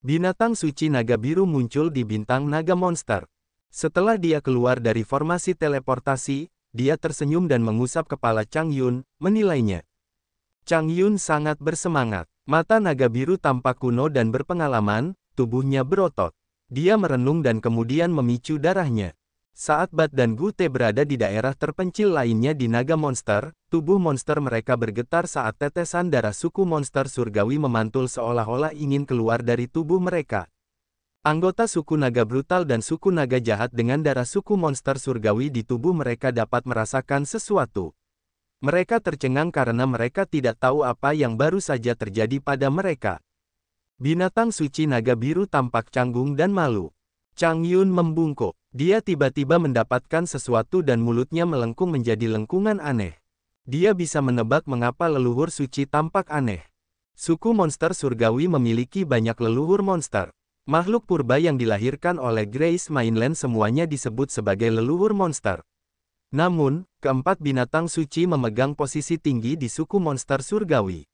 Binatang suci naga biru muncul di bintang naga monster. Setelah dia keluar dari formasi teleportasi, dia tersenyum dan mengusap kepala Chang Yun, menilainya. Chang Yun sangat bersemangat. Mata naga biru tampak kuno dan berpengalaman, tubuhnya berotot. Dia merenung dan kemudian memicu darahnya. Saat Bat dan Gu Te berada di daerah terpencil lainnya di naga monster, tubuh monster mereka bergetar saat tetesan darah suku monster surgawi memantul seolah-olah ingin keluar dari tubuh mereka. Anggota suku naga brutal dan suku naga jahat dengan darah suku monster surgawi di tubuh mereka dapat merasakan sesuatu. Mereka tercengang karena mereka tidak tahu apa yang baru saja terjadi pada mereka. Binatang suci naga biru tampak canggung dan malu. Chang Yun membungkuk. Dia tiba-tiba mendapatkan sesuatu dan mulutnya melengkung menjadi lengkungan aneh. Dia bisa menebak mengapa leluhur suci tampak aneh. Suku monster surgawi memiliki banyak leluhur monster. Makhluk purba yang dilahirkan oleh Grace Mainland semuanya disebut sebagai leluhur monster. Namun, keempat binatang suci memegang posisi tinggi di suku monster surgawi.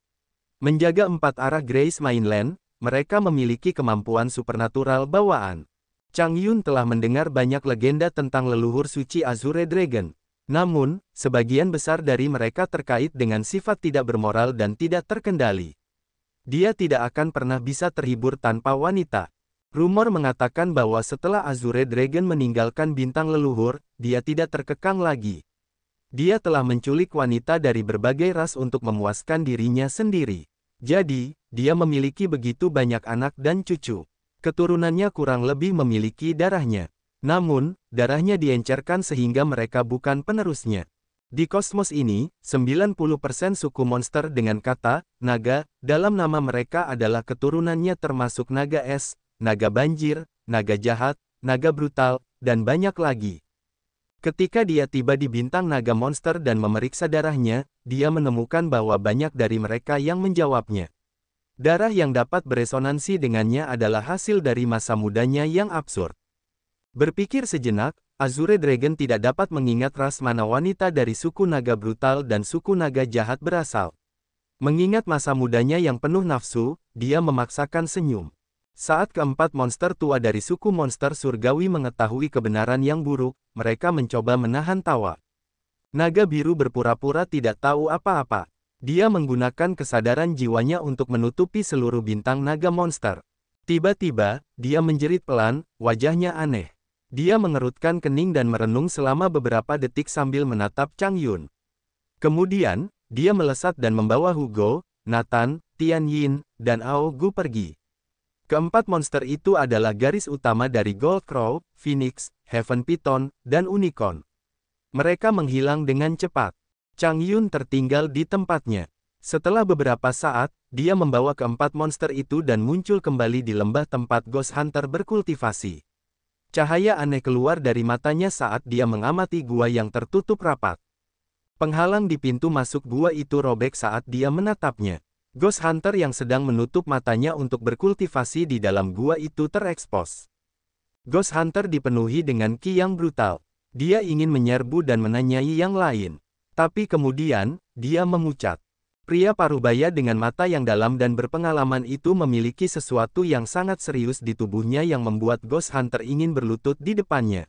Menjaga empat arah Grace Mainland, mereka memiliki kemampuan supernatural bawaan. Chang Yun telah mendengar banyak legenda tentang leluhur suci Azure Dragon. Namun, sebagian besar dari mereka terkait dengan sifat tidak bermoral dan tidak terkendali. Dia tidak akan pernah bisa terhibur tanpa wanita. Rumor mengatakan bahwa setelah Azure Dragon meninggalkan bintang leluhur, dia tidak terkekang lagi. Dia telah menculik wanita dari berbagai ras untuk memuaskan dirinya sendiri. Jadi, dia memiliki begitu banyak anak dan cucu. Keturunannya kurang lebih memiliki darahnya. Namun, darahnya diencerkan sehingga mereka bukan penerusnya. Di kosmos ini, 90% suku monster dengan kata naga dalam nama mereka adalah keturunannya termasuk naga es, naga banjir, naga jahat, naga brutal, dan banyak lagi. Ketika dia tiba di bintang naga monster dan memeriksa darahnya, dia menemukan bahwa banyak dari mereka yang menjawabnya. Darah yang dapat beresonansi dengannya adalah hasil dari masa mudanya yang absurd. Berpikir sejenak, Azure Dragon tidak dapat mengingat ras mana wanita dari suku naga brutal dan suku naga jahat berasal. Mengingat masa mudanya yang penuh nafsu, dia memaksakan senyum. Saat keempat monster tua dari suku monster surgawi mengetahui kebenaran yang buruk, mereka mencoba menahan tawa. Naga biru berpura-pura tidak tahu apa-apa. Dia menggunakan kesadaran jiwanya untuk menutupi seluruh bintang naga monster. Tiba-tiba, dia menjerit pelan, wajahnya aneh. Dia mengerutkan kening dan merenung selama beberapa detik sambil menatap Chang Yun. Kemudian, dia melesat dan membawa Hugo, Nathan, Tian Yin, dan Ao Gu pergi. Keempat monster itu adalah garis utama dari Gold Crow, Phoenix, Heaven Python, dan Unicorn. Mereka menghilang dengan cepat. Chang Yun tertinggal di tempatnya. Setelah beberapa saat, dia membawa keempat monster itu dan muncul kembali di lembah tempat Ghost Hunter berkultivasi. Cahaya aneh keluar dari matanya saat dia mengamati gua yang tertutup rapat. Penghalang di pintu masuk gua itu robek saat dia menatapnya. Ghost Hunter yang sedang menutup matanya untuk berkultivasi di dalam gua itu terekspos. Ghost Hunter dipenuhi dengan ki yang brutal. Dia ingin menyerbu dan menanyai yang lain. Tapi kemudian, dia memucat. Pria parubaya dengan mata yang dalam dan berpengalaman itu memiliki sesuatu yang sangat serius di tubuhnya yang membuat Ghost Hunter ingin berlutut di depannya.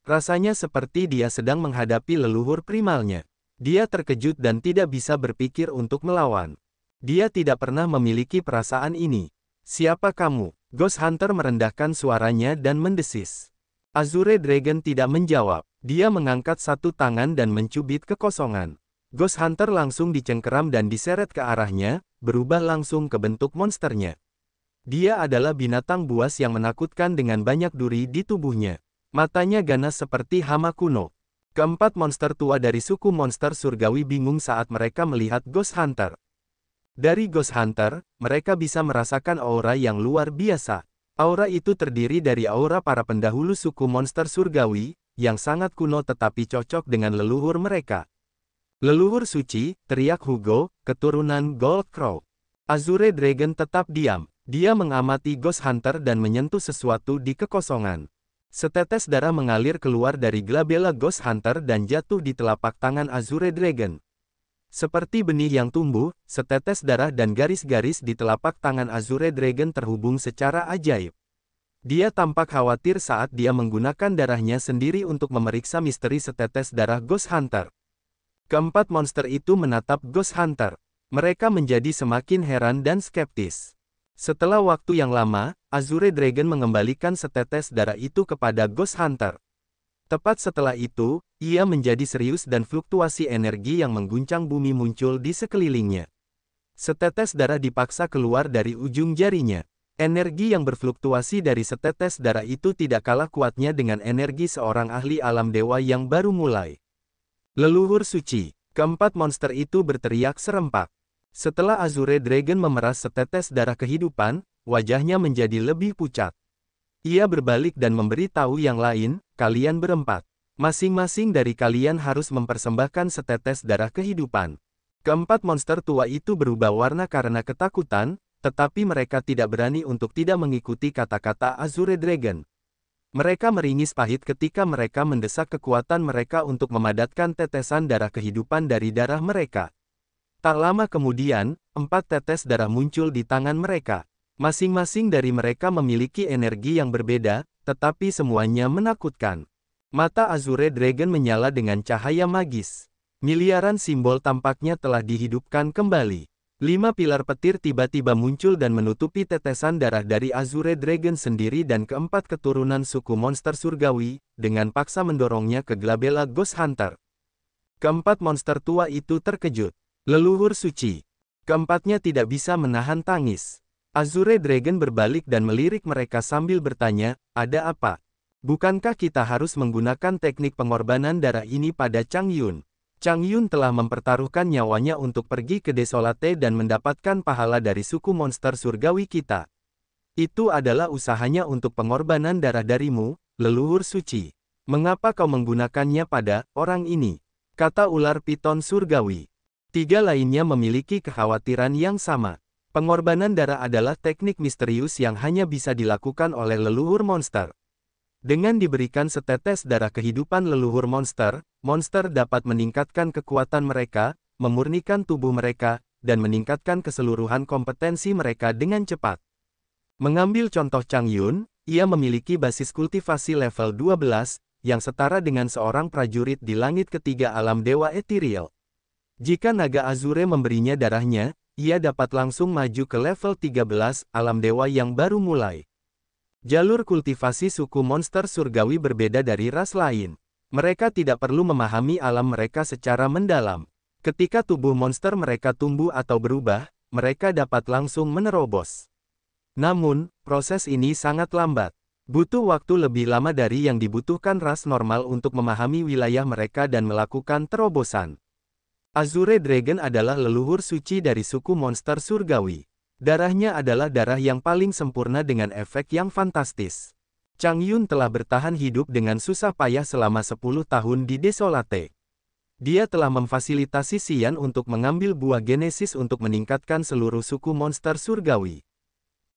Rasanya seperti dia sedang menghadapi leluhur primalnya. Dia terkejut dan tidak bisa berpikir untuk melawan. Dia tidak pernah memiliki perasaan ini. Siapa kamu? Ghost Hunter merendahkan suaranya dan mendesis. Azure Dragon tidak menjawab. Dia mengangkat satu tangan dan mencubit kekosongan. Ghost Hunter langsung dicengkeram dan diseret ke arahnya, berubah langsung ke bentuk monsternya. Dia adalah binatang buas yang menakutkan dengan banyak duri di tubuhnya. Matanya ganas seperti hama kuno. Keempat monster tua dari suku monster surgawi bingung saat mereka melihat Ghost Hunter. Dari Ghost Hunter, mereka bisa merasakan aura yang luar biasa. Aura itu terdiri dari aura para pendahulu suku monster surgawi, yang sangat kuno tetapi cocok dengan leluhur mereka. Leluhur suci, teriak Hugo, keturunan Gold Crow. Azure Dragon tetap diam. Dia mengamati Ghost Hunter dan menyentuh sesuatu di kekosongan. Setetes darah mengalir keluar dari glabella Ghost Hunter dan jatuh di telapak tangan Azure Dragon. Seperti benih yang tumbuh, setetes darah dan garis-garis di telapak tangan Azure Dragon terhubung secara ajaib. Dia tampak khawatir saat dia menggunakan darahnya sendiri untuk memeriksa misteri setetes darah Ghost Hunter. Keempat monster itu menatap Ghost Hunter. Mereka menjadi semakin heran dan skeptis. Setelah waktu yang lama, Azure Dragon mengembalikan setetes darah itu kepada Ghost Hunter. Tepat setelah itu, ia menjadi serius dan fluktuasi energi yang mengguncang bumi muncul di sekelilingnya. Setetes darah dipaksa keluar dari ujung jarinya. Energi yang berfluktuasi dari setetes darah itu tidak kalah kuatnya dengan energi seorang ahli alam dewa yang baru mulai. Leluhur suci. Keempat monster itu berteriak serempak. Setelah Azure Dragon memeras setetes darah kehidupan, wajahnya menjadi lebih pucat. Ia berbalik dan memberitahu yang lain, kalian berempat. Masing-masing dari kalian harus mempersembahkan setetes darah kehidupan. Keempat monster tua itu berubah warna karena ketakutan, tetapi mereka tidak berani untuk tidak mengikuti kata-kata Azure Dragon. Mereka meringis pahit ketika mereka mendesak kekuatan mereka untuk memadatkan tetesan darah kehidupan dari darah mereka. Tak lama kemudian, 4 tetes darah muncul di tangan mereka. Masing-masing dari mereka memiliki energi yang berbeda, tetapi semuanya menakutkan. Mata Azure Dragon menyala dengan cahaya magis. Miliaran simbol tampaknya telah dihidupkan kembali. 5 pilar petir tiba-tiba muncul dan menutupi tetesan darah dari Azure Dragon sendiri dan keempat keturunan suku monster surgawi, dengan paksa mendorongnya ke Glabella Ghost Hunter. Keempat monster tua itu terkejut. Leluhur suci. Keempatnya tidak bisa menahan tangis. Azure Dragon berbalik dan melirik mereka sambil bertanya, ada apa? Bukankah kita harus menggunakan teknik pengorbanan darah ini pada Chang Yun? Chang Yun telah mempertaruhkan nyawanya untuk pergi ke Desolate dan mendapatkan pahala dari suku monster surgawi kita. Itu adalah usahanya untuk pengorbanan darah darimu, leluhur suci. Mengapa kau menggunakannya pada orang ini? Kata ular piton surgawi. 3 lainnya memiliki kekhawatiran yang sama. Pengorbanan darah adalah teknik misterius yang hanya bisa dilakukan oleh leluhur monster. Dengan diberikan setetes darah kehidupan leluhur monster, monster dapat meningkatkan kekuatan mereka, memurnikan tubuh mereka, dan meningkatkan keseluruhan kompetensi mereka dengan cepat. Mengambil contoh Chang Yun, ia memiliki basis kultivasi level 12, yang setara dengan seorang prajurit di langit ketiga alam dewa ethereal. Jika naga Azure memberinya darahnya, ia dapat langsung maju ke level 13 alam dewa yang baru mulai. Jalur kultivasi suku monster surgawi berbeda dari ras lain. Mereka tidak perlu memahami alam mereka secara mendalam. Ketika tubuh monster mereka tumbuh atau berubah, mereka dapat langsung menerobos. Namun, proses ini sangat lambat. Butuh waktu lebih lama dari yang dibutuhkan ras normal untuk memahami wilayah mereka dan melakukan terobosan. Azure Dragon adalah leluhur suci dari suku monster surgawi. Darahnya adalah darah yang paling sempurna dengan efek yang fantastis. Chang Yun telah bertahan hidup dengan susah payah selama 10 tahun di Desolate. Dia telah memfasilitasi Xian untuk mengambil buah genesis untuk meningkatkan seluruh suku monster surgawi.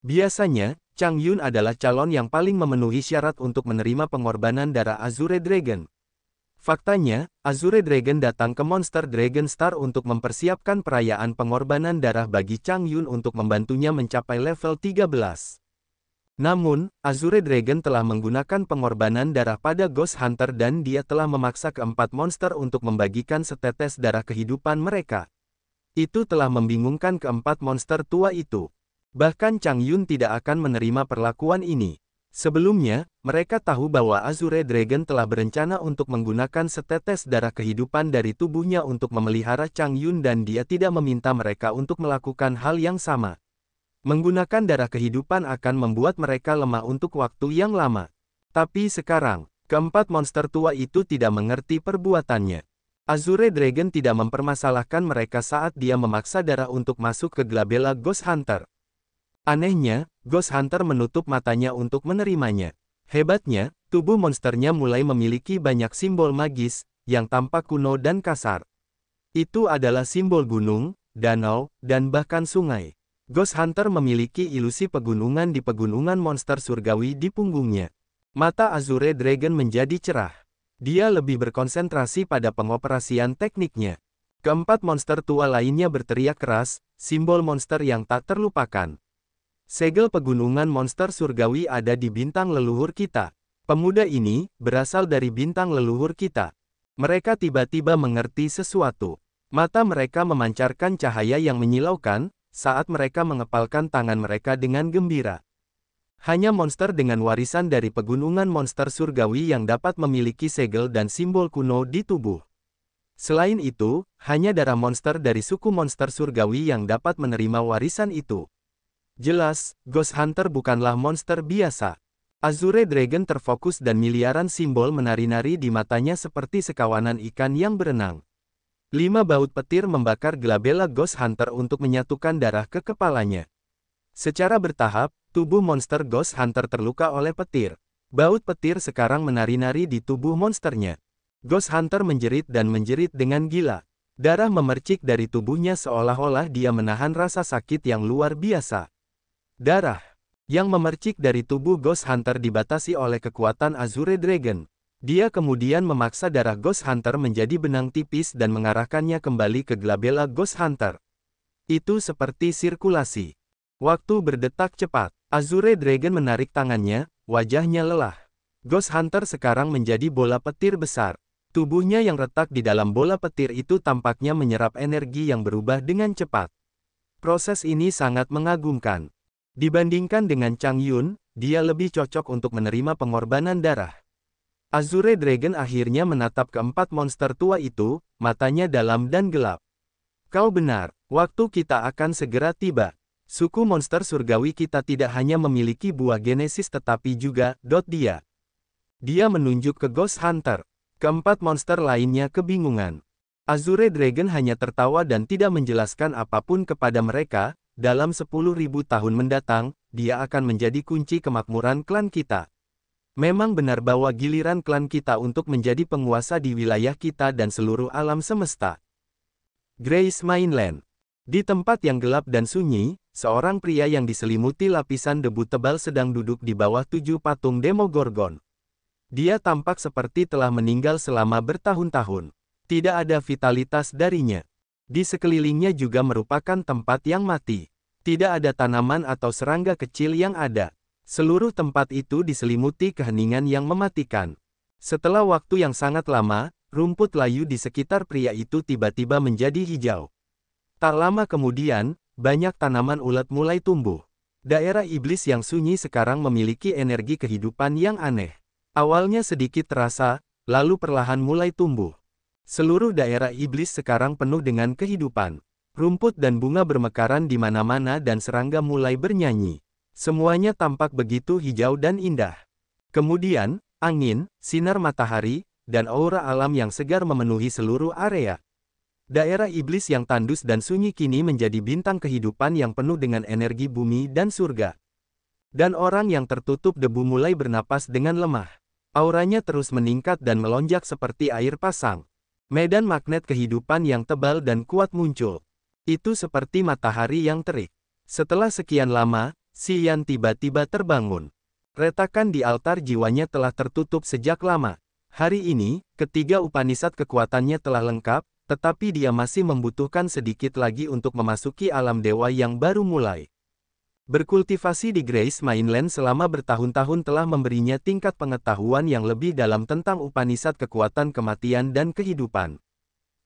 Biasanya, Chang Yun adalah calon yang paling memenuhi syarat untuk menerima pengorbanan darah Azure Dragon. Faktanya, Azure Dragon datang ke Monster Dragon Star untuk mempersiapkan perayaan pengorbanan darah bagi Chang Yun untuk membantunya mencapai level 13. Namun, Azure Dragon telah menggunakan pengorbanan darah pada Ghost Hunter dan dia telah memaksa keempat monster untuk membagikan setetes darah kehidupan mereka. Itu telah membingungkan keempat monster tua itu. Bahkan Chang Yun tidak akan menerima perlakuan ini. Sebelumnya, mereka tahu bahwa Azure Dragon telah berencana untuk menggunakan setetes darah kehidupan dari tubuhnya untuk memelihara Chang Yun dan dia tidak meminta mereka untuk melakukan hal yang sama. Menggunakan darah kehidupan akan membuat mereka lemah untuk waktu yang lama. Tapi sekarang, keempat monster tua itu tidak mengerti perbuatannya. Azure Dragon tidak mempermasalahkan mereka saat dia memaksa darah untuk masuk ke Glabella Ghost Hunter. Anehnya, Ghost Hunter menutup matanya untuk menerimanya. Hebatnya, tubuh monsternya mulai memiliki banyak simbol magis, yang tampak kuno dan kasar. Itu adalah simbol gunung, danau, dan bahkan sungai. Ghost Hunter memiliki ilusi pegunungan di pegunungan monster surgawi di punggungnya. Mata Azure Dragon menjadi cerah. Dia lebih berkonsentrasi pada pengoperasian tekniknya. Keempat monster tua lainnya berteriak keras, simbol monster yang tak terlupakan. Segel pegunungan monster surgawi ada di bintang leluhur kita. Pemuda ini berasal dari bintang leluhur kita. Mereka tiba-tiba mengerti sesuatu. Mata mereka memancarkan cahaya yang menyilaukan saat mereka mengepalkan tangan mereka dengan gembira. Hanya monster dengan warisan dari pegunungan monster surgawi yang dapat memiliki segel dan simbol kuno di tubuh. Selain itu, hanya darah monster dari suku monster surgawi yang dapat menerima warisan itu. Jelas, Ghost Hunter bukanlah monster biasa. Azure Dragon terfokus dan miliaran simbol menari-nari di matanya seperti sekawanan ikan yang berenang. 5 baut petir membakar gelabela Ghost Hunter untuk menyatukan darah ke kepalanya. Secara bertahap, tubuh monster Ghost Hunter terluka oleh petir. Baut petir sekarang menari-nari di tubuh monsternya. Ghost Hunter menjerit dan menjerit dengan gila. Darah memercik dari tubuhnya seolah-olah dia menahan rasa sakit yang luar biasa. Darah yang memercik dari tubuh Ghost Hunter dibatasi oleh kekuatan Azure Dragon. Dia kemudian memaksa darah Ghost Hunter menjadi benang tipis dan mengarahkannya kembali ke gelabela Ghost Hunter. Itu seperti sirkulasi. Waktu berdetak cepat. Azure Dragon menarik tangannya, wajahnya lelah. Ghost Hunter sekarang menjadi bola petir besar. Tubuhnya yang retak di dalam bola petir itu tampaknya menyerap energi yang berubah dengan cepat. Proses ini sangat mengagumkan. Dibandingkan dengan Chang Yun, dia lebih cocok untuk menerima pengorbanan darah. Azure Dragon akhirnya menatap keempat monster tua itu, matanya dalam dan gelap. Kau benar, waktu kita akan segera tiba. Suku monster surgawi kita tidak hanya memiliki buah genesis tetapi juga, dia. Dia menunjuk ke Ghost Hunter. Keempat monster lainnya kebingungan. Azure Dragon hanya tertawa dan tidak menjelaskan apapun kepada mereka. Dalam 10.000 tahun mendatang, dia akan menjadi kunci kemakmuran klan kita. Memang benar bahwa giliran klan kita untuk menjadi penguasa di wilayah kita dan seluruh alam semesta. Grace Mainland. Di tempat yang gelap dan sunyi, seorang pria yang diselimuti lapisan debu tebal sedang duduk di bawah 7 patung Demogorgon. Dia tampak seperti telah meninggal selama bertahun-tahun. Tidak ada vitalitas darinya. Di sekelilingnya juga merupakan tempat yang mati. Tidak ada tanaman atau serangga kecil yang ada. Seluruh tempat itu diselimuti keheningan yang mematikan. Setelah waktu yang sangat lama, rumput layu di sekitar pria itu tiba-tiba menjadi hijau. Tak lama kemudian, banyak tanaman ulet mulai tumbuh. Daerah iblis yang sunyi sekarang memiliki energi kehidupan yang aneh. Awalnya sedikit terasa, lalu perlahan mulai tumbuh. Seluruh daerah iblis sekarang penuh dengan kehidupan. Rumput dan bunga bermekaran di mana-mana dan serangga mulai bernyanyi. Semuanya tampak begitu hijau dan indah. Kemudian, angin, sinar matahari, dan aura alam yang segar memenuhi seluruh area. Daerah iblis yang tandus dan sunyi kini menjadi bintang kehidupan yang penuh dengan energi bumi dan surga. Dan orang yang tertutup debu mulai bernapas dengan lemah. Auranya terus meningkat dan melonjak seperti air pasang. Medan magnet kehidupan yang tebal dan kuat muncul. Itu seperti matahari yang terik. Setelah sekian lama, Si Yan tiba-tiba terbangun. Retakan di altar jiwanya telah tertutup sejak lama. Hari ini, ketiga Upanishad kekuatannya telah lengkap, tetapi dia masih membutuhkan sedikit lagi untuk memasuki alam dewa yang baru mulai. Berkultivasi di Grace Mainland selama bertahun-tahun telah memberinya tingkat pengetahuan yang lebih dalam tentang Upanishad kekuatan kematian dan kehidupan.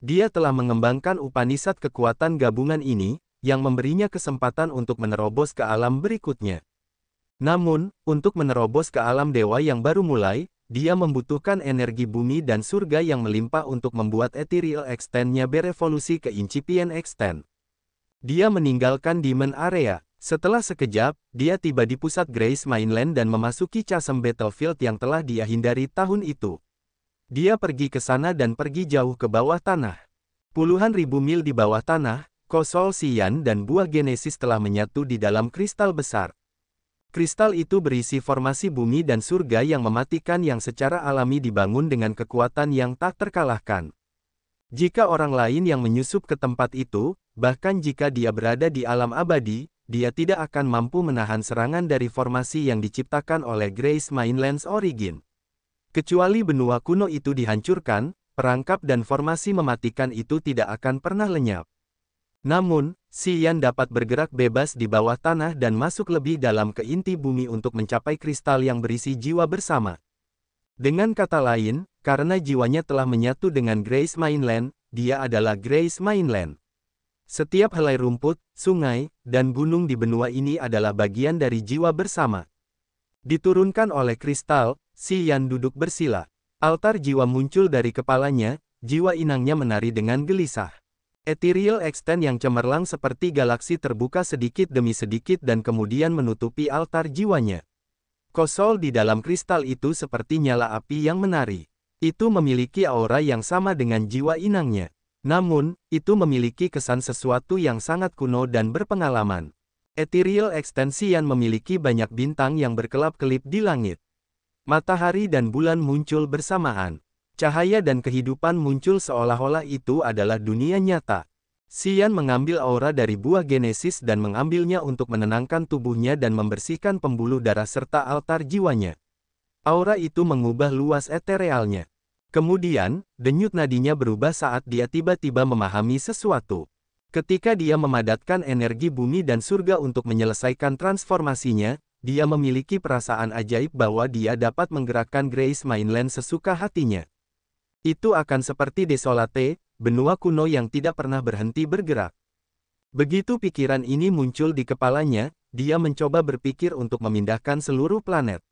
Dia telah mengembangkan Upanishad kekuatan gabungan ini, yang memberinya kesempatan untuk menerobos ke alam berikutnya. Namun, untuk menerobos ke alam dewa yang baru mulai, dia membutuhkan energi bumi dan surga yang melimpah untuk membuat Ethereal Extend-nya berevolusi ke Incipient Extend. Dia meninggalkan Demon Area. Setelah sekejap, dia tiba di pusat Grace Mainland dan memasuki Chasm Battlefield yang telah dia hindari tahun itu. Dia pergi ke sana dan pergi jauh ke bawah tanah. Puluhan ribu mil di bawah tanah, Kosol Sian dan buah Genesis telah menyatu di dalam kristal besar. Kristal itu berisi formasi bumi dan surga yang mematikan yang secara alami dibangun dengan kekuatan yang tak terkalahkan. Jika orang lain yang menyusup ke tempat itu, bahkan jika dia berada di alam abadi, dia tidak akan mampu menahan serangan dari formasi yang diciptakan oleh Grace Mainland's Origin. Kecuali benua kuno itu dihancurkan, perangkap dan formasi mematikan itu tidak akan pernah lenyap. Namun, Xian dapat bergerak bebas di bawah tanah dan masuk lebih dalam ke inti bumi untuk mencapai kristal yang berisi jiwa bersama. Dengan kata lain, karena jiwanya telah menyatu dengan Grace Mainland, dia adalah Grace Mainland. Setiap helai rumput, sungai, dan gunung di benua ini adalah bagian dari jiwa bersama. Diturunkan oleh kristal, Xian duduk bersila. Altar jiwa muncul dari kepalanya, jiwa inangnya menari dengan gelisah. Ethereal Extend yang cemerlang seperti galaksi terbuka sedikit demi sedikit dan kemudian menutupi altar jiwanya. Kosol di dalam kristal itu seperti nyala api yang menari. Itu memiliki aura yang sama dengan jiwa inangnya. Namun, itu memiliki kesan sesuatu yang sangat kuno dan berpengalaman. Ethereal Extension memiliki banyak bintang yang berkelap-kelip di langit. Matahari dan bulan muncul bersamaan. Cahaya dan kehidupan muncul seolah-olah itu adalah dunia nyata. Xian mengambil aura dari buah Genesis dan mengambilnya untuk menenangkan tubuhnya dan membersihkan pembuluh darah serta altar jiwanya. Aura itu mengubah luas eterealnya. Kemudian, denyut nadinya berubah saat dia tiba-tiba memahami sesuatu. Ketika dia memadatkan energi bumi dan surga untuk menyelesaikan transformasinya, dia memiliki perasaan ajaib bahwa dia dapat menggerakkan Grace Mainland sesuka hatinya. Itu akan seperti Desolate, benua kuno yang tidak pernah berhenti bergerak. Begitu pikiran ini muncul di kepalanya, dia mencoba berpikir untuk memindahkan seluruh planet.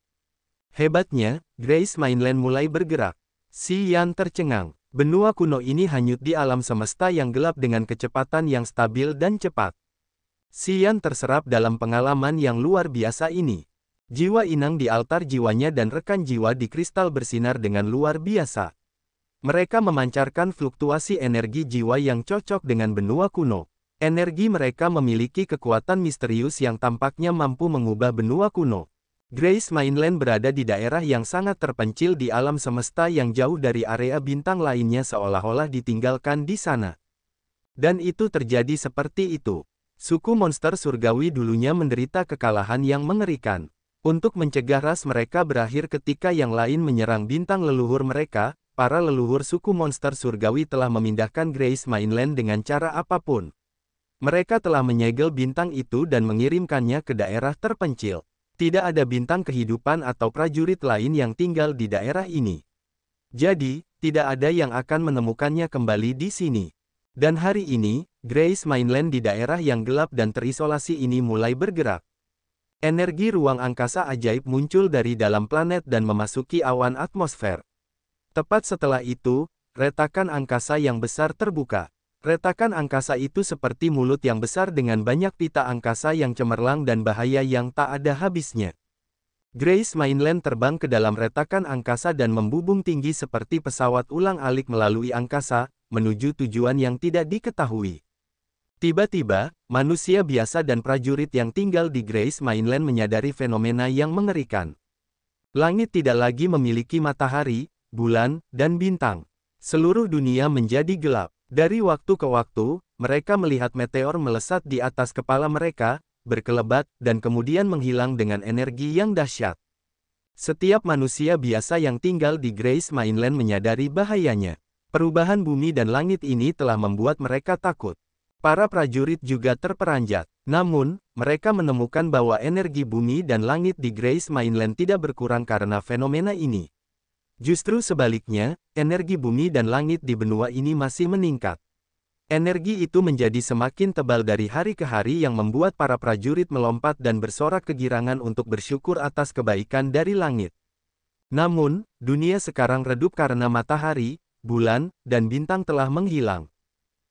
Hebatnya, Grace Mainland mulai bergerak. Xian tercengang. Benua kuno ini hanyut di alam semesta yang gelap dengan kecepatan yang stabil dan cepat. Xian terserap dalam pengalaman yang luar biasa ini. Jiwa inang di altar jiwanya dan rekan jiwa di kristal bersinar dengan luar biasa. Mereka memancarkan fluktuasi energi jiwa yang cocok dengan benua kuno. Energi mereka memiliki kekuatan misterius yang tampaknya mampu mengubah benua kuno. Grace Mainland berada di daerah yang sangat terpencil di alam semesta yang jauh dari area bintang lainnya seolah-olah ditinggalkan di sana. Dan itu terjadi seperti itu. Suku monster surgawi dulunya menderita kekalahan yang mengerikan. Untuk mencegah ras mereka berakhir ketika yang lain menyerang bintang leluhur mereka, para leluhur suku monster surgawi telah memindahkan Grace Mainland dengan cara apapun. Mereka telah menyegel bintang itu dan mengirimkannya ke daerah terpencil. Tidak ada bintang kehidupan atau prajurit lain yang tinggal di daerah ini. Jadi, tidak ada yang akan menemukannya kembali di sini. Dan hari ini, Grace Mainland di daerah yang gelap dan terisolasi ini mulai bergerak. Energi ruang angkasa ajaib muncul dari dalam planet dan memasuki awan atmosfer. Tepat setelah itu, retakan angkasa yang besar terbuka. Retakan angkasa itu seperti mulut yang besar dengan banyak pita angkasa yang cemerlang dan bahaya yang tak ada habisnya. Grace Mainland terbang ke dalam retakan angkasa dan membubung tinggi seperti pesawat ulang-alik melalui angkasa, menuju tujuan yang tidak diketahui. Tiba-tiba, manusia biasa dan prajurit yang tinggal di Grace Mainland menyadari fenomena yang mengerikan. Langit tidak lagi memiliki matahari, bulan, dan bintang. Seluruh dunia menjadi gelap. Dari waktu ke waktu, mereka melihat meteor melesat di atas kepala mereka, berkelebat, dan kemudian menghilang dengan energi yang dahsyat. Setiap manusia biasa yang tinggal di Grace Mainland menyadari bahayanya. Perubahan bumi dan langit ini telah membuat mereka takut. Para prajurit juga terperanjat. Namun, mereka menemukan bahwa energi bumi dan langit di Grace Mainland tidak berkurang karena fenomena ini. Justru sebaliknya, energi bumi dan langit di benua ini masih meningkat. Energi itu menjadi semakin tebal dari hari ke hari yang membuat para prajurit melompat dan bersorak kegirangan untuk bersyukur atas kebaikan dari langit. Namun, dunia sekarang redup karena matahari, bulan, dan bintang telah menghilang.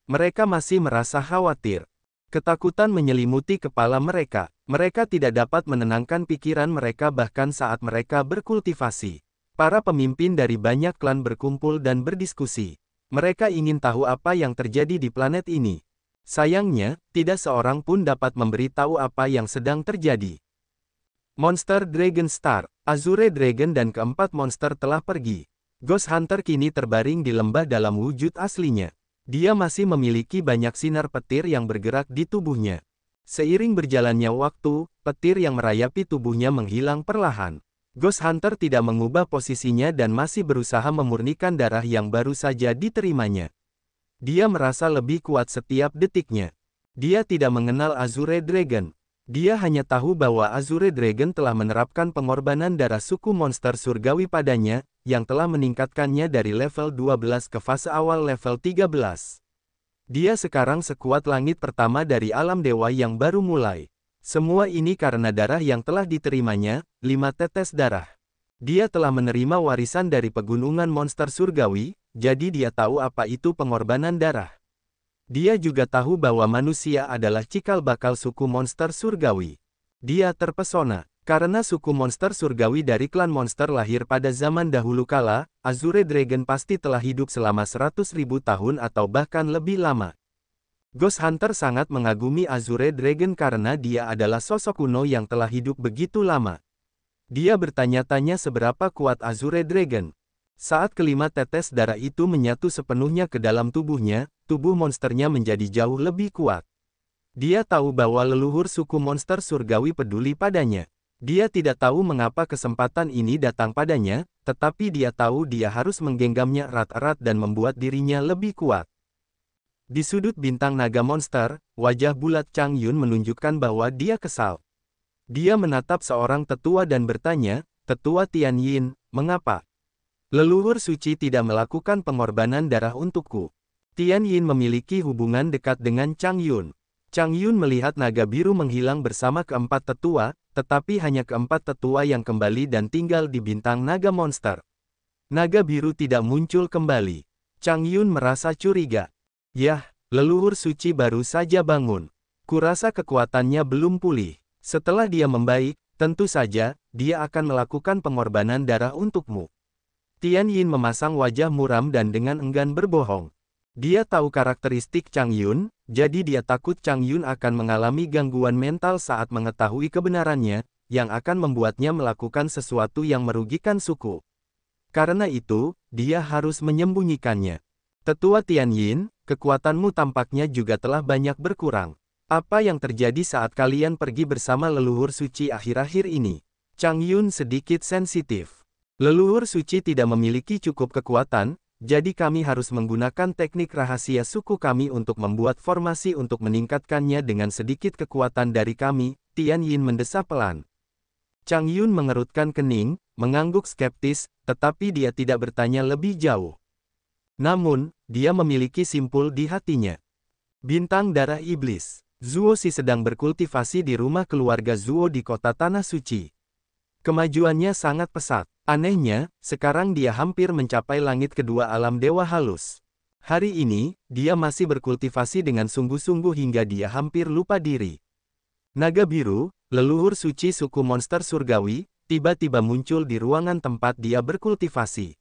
Mereka masih merasa khawatir. Ketakutan menyelimuti kepala mereka. Mereka tidak dapat menenangkan pikiran mereka bahkan saat mereka berkultivasi. Para pemimpin dari banyak klan berkumpul dan berdiskusi. Mereka ingin tahu apa yang terjadi di planet ini. Sayangnya, tidak seorang pun dapat memberitahu apa yang sedang terjadi. Monster Dragon Star, Azure Dragon dan keempat monster telah pergi. Ghost Hunter kini terbaring di lembah dalam wujud aslinya. Dia masih memiliki banyak sinar petir yang bergerak di tubuhnya. Seiring berjalannya waktu, petir yang merayapi tubuhnya menghilang perlahan. Ghost Hunter tidak mengubah posisinya dan masih berusaha memurnikan darah yang baru saja diterimanya. Dia merasa lebih kuat setiap detiknya. Dia tidak mengenal Azure Dragon. Dia hanya tahu bahwa Azure Dragon telah menerapkan pengorbanan darah suku monster surgawi padanya, yang telah meningkatkannya dari level 12 ke fase awal level 13. Dia sekarang sekuat langit pertama dari alam dewa yang baru mulai. Semua ini karena darah yang telah diterimanya, 5 tetes darah. Dia telah menerima warisan dari pegunungan monster surgawi, jadi dia tahu apa itu pengorbanan darah. Dia juga tahu bahwa manusia adalah cikal bakal suku monster surgawi. Dia terpesona. Karena suku monster surgawi dari klan monster lahir pada zaman dahulu kala, Azure Dragon pasti telah hidup selama 100.000 tahun atau bahkan lebih lama. Ghost Hunter sangat mengagumi Azure Dragon karena dia adalah sosok kuno yang telah hidup begitu lama. Dia bertanya-tanya seberapa kuat Azure Dragon. Saat kelima tetes darah itu menyatu sepenuhnya ke dalam tubuhnya, tubuh monsternya menjadi jauh lebih kuat. Dia tahu bahwa leluhur suku monster surgawi peduli padanya. Dia tidak tahu mengapa kesempatan ini datang padanya, tetapi dia tahu dia harus menggenggamnya erat-erat dan membuat dirinya lebih kuat. Di sudut bintang naga monster, wajah bulat Chang Yun menunjukkan bahwa dia kesal. Dia menatap seorang tetua dan bertanya, "Tetua Tian Yin, mengapa? Leluhur suci tidak melakukan pengorbanan darah untukku." Tian Yin memiliki hubungan dekat dengan Chang Yun. Chang Yun melihat naga biru menghilang bersama keempat tetua, tetapi hanya keempat tetua yang kembali dan tinggal di bintang naga monster. Naga biru tidak muncul kembali. Chang Yun merasa curiga. Yah, leluhur suci baru saja bangun. Kurasa kekuatannya belum pulih. Setelah dia membaik, tentu saja, dia akan melakukan pengorbanan darah untukmu. Tian Yin memasang wajah muram dan dengan enggan berbohong. Dia tahu karakteristik Chang Yun, jadi dia takut Chang Yun akan mengalami gangguan mental saat mengetahui kebenarannya, yang akan membuatnya melakukan sesuatu yang merugikan suku. Karena itu, dia harus menyembunyikannya. Tetua Tian Yin, kekuatanmu tampaknya juga telah banyak berkurang. Apa yang terjadi saat kalian pergi bersama leluhur suci akhir-akhir ini? Chang Yun sedikit sensitif. Leluhur suci tidak memiliki cukup kekuatan, jadi kami harus menggunakan teknik rahasia suku kami untuk membuat formasi untuk meningkatkannya dengan sedikit kekuatan dari kami, Tian Yin mendesah pelan. Chang Yun mengerutkan kening, mengangguk skeptis, tetapi dia tidak bertanya lebih jauh. Namun, dia memiliki simpul di hatinya. Bintang darah iblis. Zuo Shi sedang berkultivasi di rumah keluarga Zuo di kota Tanah Suci. Kemajuannya sangat pesat. Anehnya, sekarang dia hampir mencapai langit kedua alam dewa halus. Hari ini, dia masih berkultivasi dengan sungguh-sungguh hingga dia hampir lupa diri. Naga biru, leluhur suci suku monster surgawi, tiba-tiba muncul di ruangan tempat dia berkultivasi.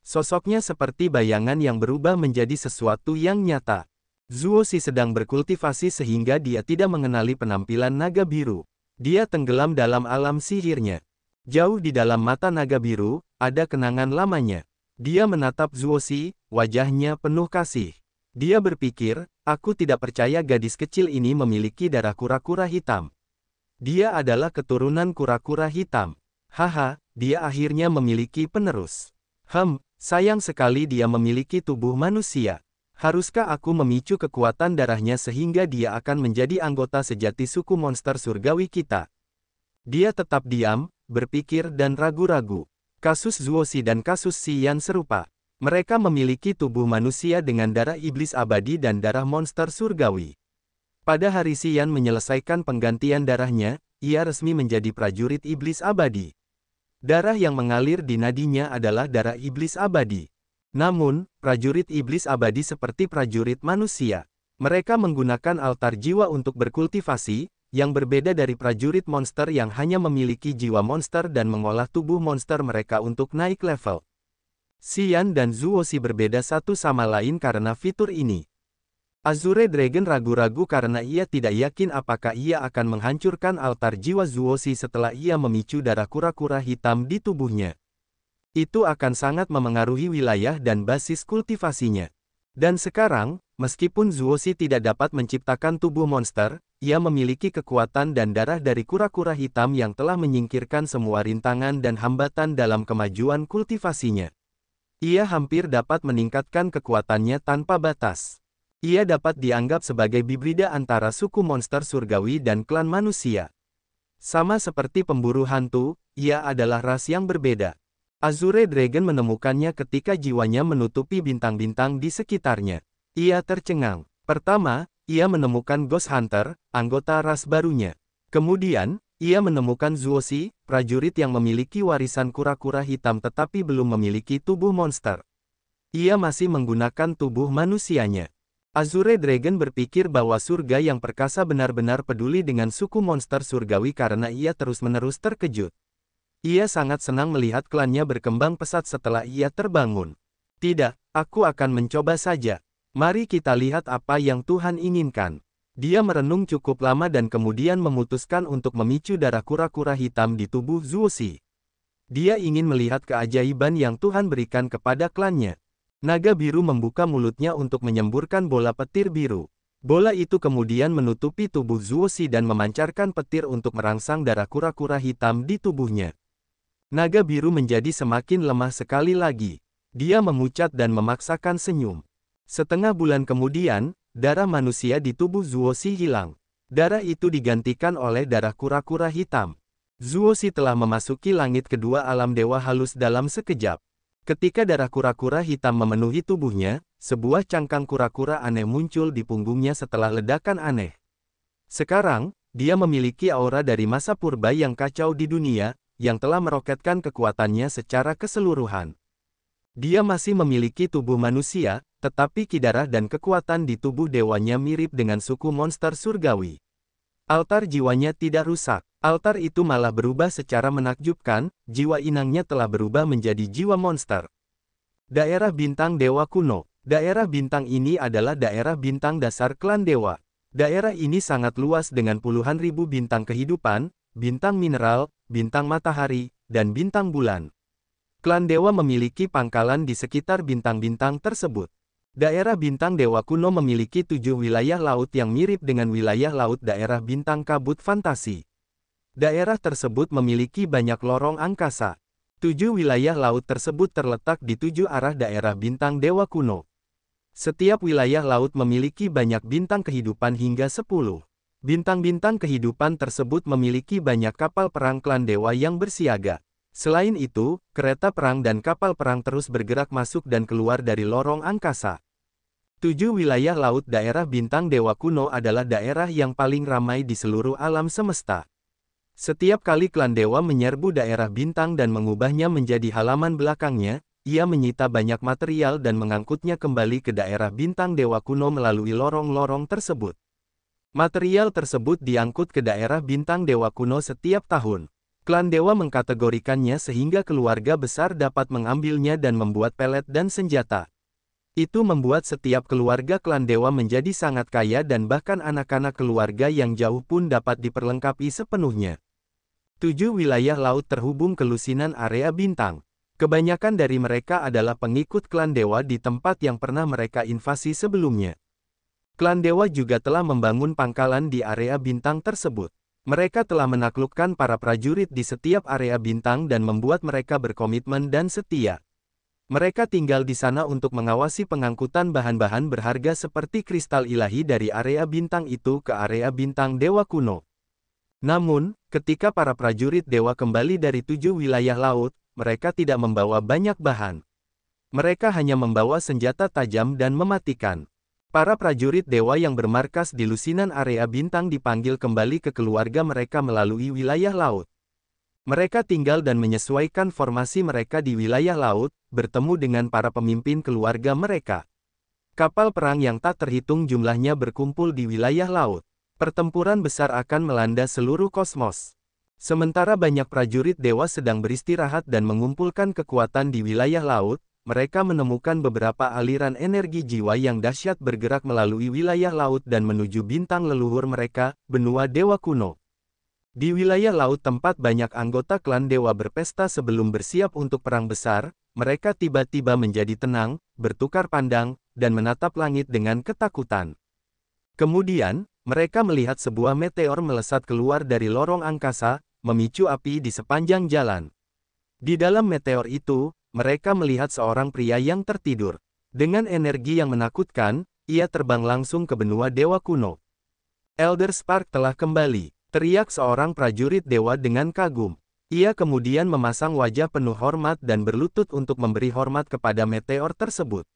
Sosoknya seperti bayangan yang berubah menjadi sesuatu yang nyata. Zuo Shi sedang berkultivasi sehingga dia tidak mengenali penampilan naga biru. Dia tenggelam dalam alam sihirnya. Jauh di dalam mata naga biru, ada kenangan lamanya. Dia menatap Zuo Shi, wajahnya penuh kasih. Dia berpikir, aku tidak percaya gadis kecil ini memiliki darah kura-kura hitam. Dia adalah keturunan kura-kura hitam. Haha, dia akhirnya memiliki penerus. Sayang sekali dia memiliki tubuh manusia. Haruskah aku memicu kekuatan darahnya sehingga dia akan menjadi anggota sejati suku monster surgawi kita? Dia tetap diam, berpikir dan ragu-ragu. Kasus Zuo Shi dan kasus Xian serupa. Mereka memiliki tubuh manusia dengan darah iblis abadi dan darah monster surgawi. Pada hari Xian menyelesaikan penggantian darahnya, ia resmi menjadi prajurit iblis abadi. Darah yang mengalir di nadinya adalah darah iblis abadi. Namun, prajurit iblis abadi seperti prajurit manusia. Mereka menggunakan altar jiwa untuk berkultivasi, yang berbeda dari prajurit monster yang hanya memiliki jiwa monster dan mengolah tubuh monster mereka untuk naik level. Xian dan Zuo Shi berbeda satu sama lain karena fitur ini. Azure Dragon ragu-ragu karena ia tidak yakin apakah ia akan menghancurkan altar jiwa Zuo Shi setelah ia memicu darah kura-kura hitam di tubuhnya. Itu akan sangat memengaruhi wilayah dan basis kultivasinya. Dan sekarang, meskipun Zuo Shi tidak dapat menciptakan tubuh monster, ia memiliki kekuatan dan darah dari kura-kura hitam yang telah menyingkirkan semua rintangan dan hambatan dalam kemajuan kultivasinya. Ia hampir dapat meningkatkan kekuatannya tanpa batas. Ia dapat dianggap sebagai hibrida antara suku monster surgawi dan klan manusia. Sama seperti pemburu hantu, ia adalah ras yang berbeda. Azure Dragon menemukannya ketika jiwanya menutupi bintang-bintang di sekitarnya. Ia tercengang. Pertama, ia menemukan Ghost Hunter, anggota ras barunya. Kemudian, ia menemukan Zuoshi, prajurit yang memiliki warisan kura-kura hitam tetapi belum memiliki tubuh monster. Ia masih menggunakan tubuh manusianya. Azure Dragon berpikir bahwa surga yang perkasa benar-benar peduli dengan suku monster surgawi karena ia terus-menerus terkejut. Ia sangat senang melihat klannya berkembang pesat setelah ia terbangun. Tidak, aku akan mencoba saja. Mari kita lihat apa yang Tuhan inginkan. Dia merenung cukup lama dan kemudian memutuskan untuk memicu darah kura-kura hitam di tubuh Zuoshi. Dia ingin melihat keajaiban yang Tuhan berikan kepada klannya. Naga biru membuka mulutnya untuk menyemburkan bola petir biru. Bola itu kemudian menutupi tubuh Zuoshi dan memancarkan petir untuk merangsang darah kura-kura hitam di tubuhnya. Naga biru menjadi semakin lemah sekali lagi. Dia memucat dan memaksakan senyum. Setengah bulan kemudian, darah manusia di tubuh Zuoshi hilang. Darah itu digantikan oleh darah kura-kura hitam. Zuoshi telah memasuki langit kedua alam dewa halus dalam sekejap. Ketika darah kura-kura hitam memenuhi tubuhnya, sebuah cangkang kura-kura aneh muncul di punggungnya setelah ledakan aneh. Sekarang, dia memiliki aura dari masa purba yang kacau di dunia, yang telah meroketkan kekuatannya secara keseluruhan. Dia masih memiliki tubuh manusia, tetapi kidarah dan kekuatan di tubuh dewanya mirip dengan suku monster surgawi. Altar jiwanya tidak rusak. Altar itu malah berubah secara menakjubkan, jiwa inangnya telah berubah menjadi jiwa monster. Daerah bintang dewa kuno. Daerah bintang ini adalah daerah bintang dasar klan dewa. Daerah ini sangat luas dengan puluhan ribu bintang kehidupan, bintang mineral, bintang matahari, dan bintang bulan. Klan dewa memiliki pangkalan di sekitar bintang-bintang tersebut. Daerah bintang dewa kuno memiliki 7 wilayah laut yang mirip dengan wilayah laut daerah bintang kabut fantasi. Daerah tersebut memiliki banyak lorong angkasa. 7 wilayah laut tersebut terletak di 7 arah daerah bintang dewa kuno. Setiap wilayah laut memiliki banyak bintang kehidupan hingga 10. Bintang-bintang kehidupan tersebut memiliki banyak kapal perang klan dewa yang bersiaga. Selain itu, kereta perang dan kapal perang terus bergerak masuk dan keluar dari lorong angkasa. 7 wilayah laut daerah bintang dewa kuno adalah daerah yang paling ramai di seluruh alam semesta. Setiap kali klan dewa menyerbu daerah bintang dan mengubahnya menjadi halaman belakangnya, ia menyita banyak material dan mengangkutnya kembali ke daerah bintang dewa kuno melalui lorong-lorong tersebut. Material tersebut diangkut ke daerah bintang dewa kuno setiap tahun. Klan dewa mengkategorikannya sehingga keluarga besar dapat mengambilnya dan membuat pelet dan senjata. Itu membuat setiap keluarga klan dewa menjadi sangat kaya dan bahkan anak-anak keluarga yang jauh pun dapat diperlengkapi sepenuhnya. 7 wilayah laut terhubung ke lusinan area bintang. Kebanyakan dari mereka adalah pengikut klan dewa di tempat yang pernah mereka invasi sebelumnya. Klan dewa juga telah membangun pangkalan di area bintang tersebut. Mereka telah menaklukkan para prajurit di setiap area bintang dan membuat mereka berkomitmen dan setia. Mereka tinggal di sana untuk mengawasi pengangkutan bahan-bahan berharga seperti kristal ilahi dari area bintang itu ke area bintang dewa kuno. Namun, ketika para prajurit dewa kembali dari 7 wilayah laut, mereka tidak membawa banyak bahan. Mereka hanya membawa senjata tajam dan mematikan. Para prajurit dewa yang bermarkas di lusinan area bintang dipanggil kembali ke keluarga mereka melalui wilayah laut. Mereka tinggal dan menyesuaikan formasi mereka di wilayah laut, bertemu dengan para pemimpin keluarga mereka. Kapal perang yang tak terhitung jumlahnya berkumpul di wilayah laut. Pertempuran besar akan melanda seluruh kosmos. Sementara banyak prajurit dewa sedang beristirahat dan mengumpulkan kekuatan di wilayah laut, mereka menemukan beberapa aliran energi jiwa yang dahsyat bergerak melalui wilayah laut dan menuju bintang leluhur mereka, benua dewa kuno. Di wilayah laut tempat banyak anggota klan dewa berpesta sebelum bersiap untuk perang besar, mereka tiba-tiba menjadi tenang, bertukar pandang, dan menatap langit dengan ketakutan. Kemudian, mereka melihat sebuah meteor melesat keluar dari lorong angkasa, memicu api di sepanjang jalan. Di dalam meteor itu, mereka melihat seorang pria yang tertidur. Dengan energi yang menakutkan, ia terbang langsung ke benua dewa kuno. Elder Spark telah kembali, teriak seorang prajurit dewa dengan kagum. Ia kemudian memasang wajah penuh hormat dan berlutut untuk memberi hormat kepada meteor tersebut.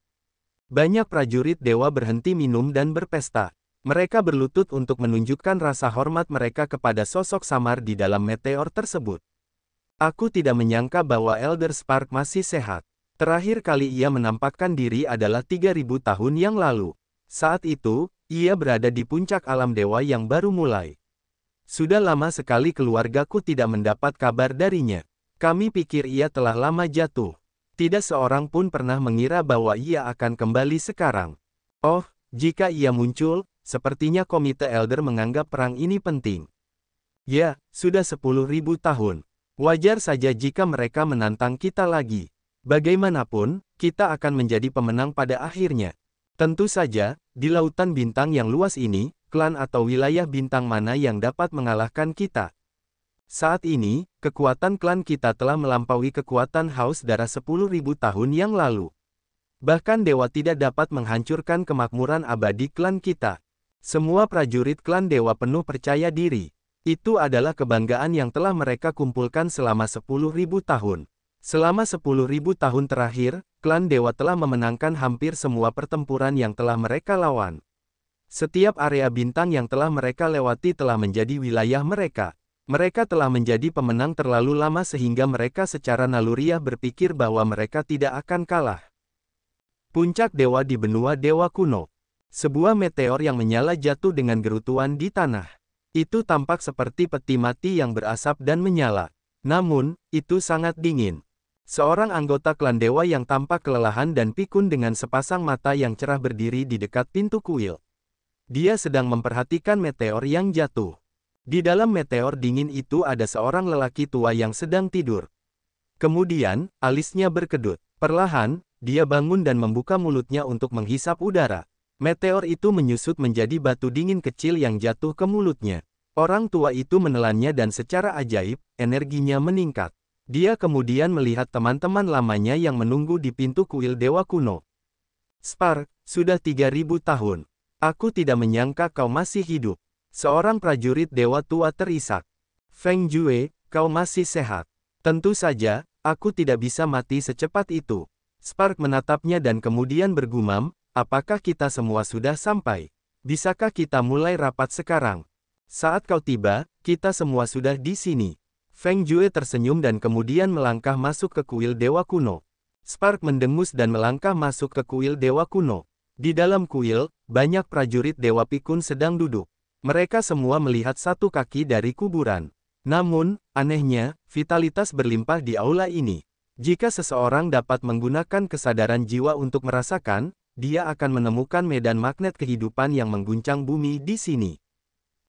Banyak prajurit dewa berhenti minum dan berpesta. Mereka berlutut untuk menunjukkan rasa hormat mereka kepada sosok samar di dalam meteor tersebut. Aku tidak menyangka bahwa Elder Spark masih sehat. Terakhir kali ia menampakkan diri adalah 3000 tahun yang lalu. Saat itu, ia berada di puncak alam dewa yang baru mulai. Sudah lama sekali keluargaku tidak mendapat kabar darinya. Kami pikir ia telah lama jatuh. Tidak seorang pun pernah mengira bahwa ia akan kembali sekarang. Oh, jika ia muncul, sepertinya Komite Elder menganggap perang ini penting. Ya, sudah 10.000 tahun. Wajar saja jika mereka menantang kita lagi. Bagaimanapun, kita akan menjadi pemenang pada akhirnya. Tentu saja, di lautan bintang yang luas ini, klan atau wilayah bintang mana yang dapat mengalahkan kita? Saat ini, kekuatan klan kita telah melampaui kekuatan haus darah 10.000 tahun yang lalu. Bahkan dewa tidak dapat menghancurkan kemakmuran abadi klan kita. Semua prajurit klan dewa penuh percaya diri. Itu adalah kebanggaan yang telah mereka kumpulkan selama 10.000 tahun. Selama 10.000 tahun terakhir, klan dewa telah memenangkan hampir semua pertempuran yang telah mereka lawan. Setiap area bintang yang telah mereka lewati telah menjadi wilayah mereka. Mereka telah menjadi pemenang terlalu lama sehingga mereka secara naluriah berpikir bahwa mereka tidak akan kalah. Puncak dewa di benua dewa kuno. Sebuah meteor yang menyala jatuh dengan gerutuan di tanah. Itu tampak seperti peti mati yang berasap dan menyala. Namun, itu sangat dingin. Seorang anggota klan dewa yang tampak kelelahan dan pikun dengan sepasang mata yang cerah berdiri di dekat pintu kuil. Dia sedang memperhatikan meteor yang jatuh. Di dalam meteor dingin itu ada seorang lelaki tua yang sedang tidur. Kemudian, alisnya berkedut. Perlahan, dia bangun dan membuka mulutnya untuk menghisap udara. Meteor itu menyusut menjadi batu dingin kecil yang jatuh ke mulutnya. Orang tua itu menelannya dan secara ajaib, energinya meningkat. Dia kemudian melihat teman-teman lamanya yang menunggu di pintu kuil dewa kuno. Spark, sudah 3000 tahun. Aku tidak menyangka kau masih hidup. Seorang prajurit dewa tua terisak. Feng Jue, kau masih sehat. Tentu saja, aku tidak bisa mati secepat itu. Spark menatapnya dan kemudian bergumam, apakah kita semua sudah sampai? Bisakah kita mulai rapat sekarang? Saat kau tiba, kita semua sudah di sini. Feng Jue tersenyum dan kemudian melangkah masuk ke kuil dewa kuno. Spark mendengus dan melangkah masuk ke kuil dewa kuno. Di dalam kuil, banyak prajurit dewa pikun sedang duduk. Mereka semua melihat satu kaki dari kuburan. Namun, anehnya, vitalitas berlimpah di aula ini. Jika seseorang dapat menggunakan kesadaran jiwa untuk merasakan, dia akan menemukan medan magnet kehidupan yang mengguncang bumi di sini.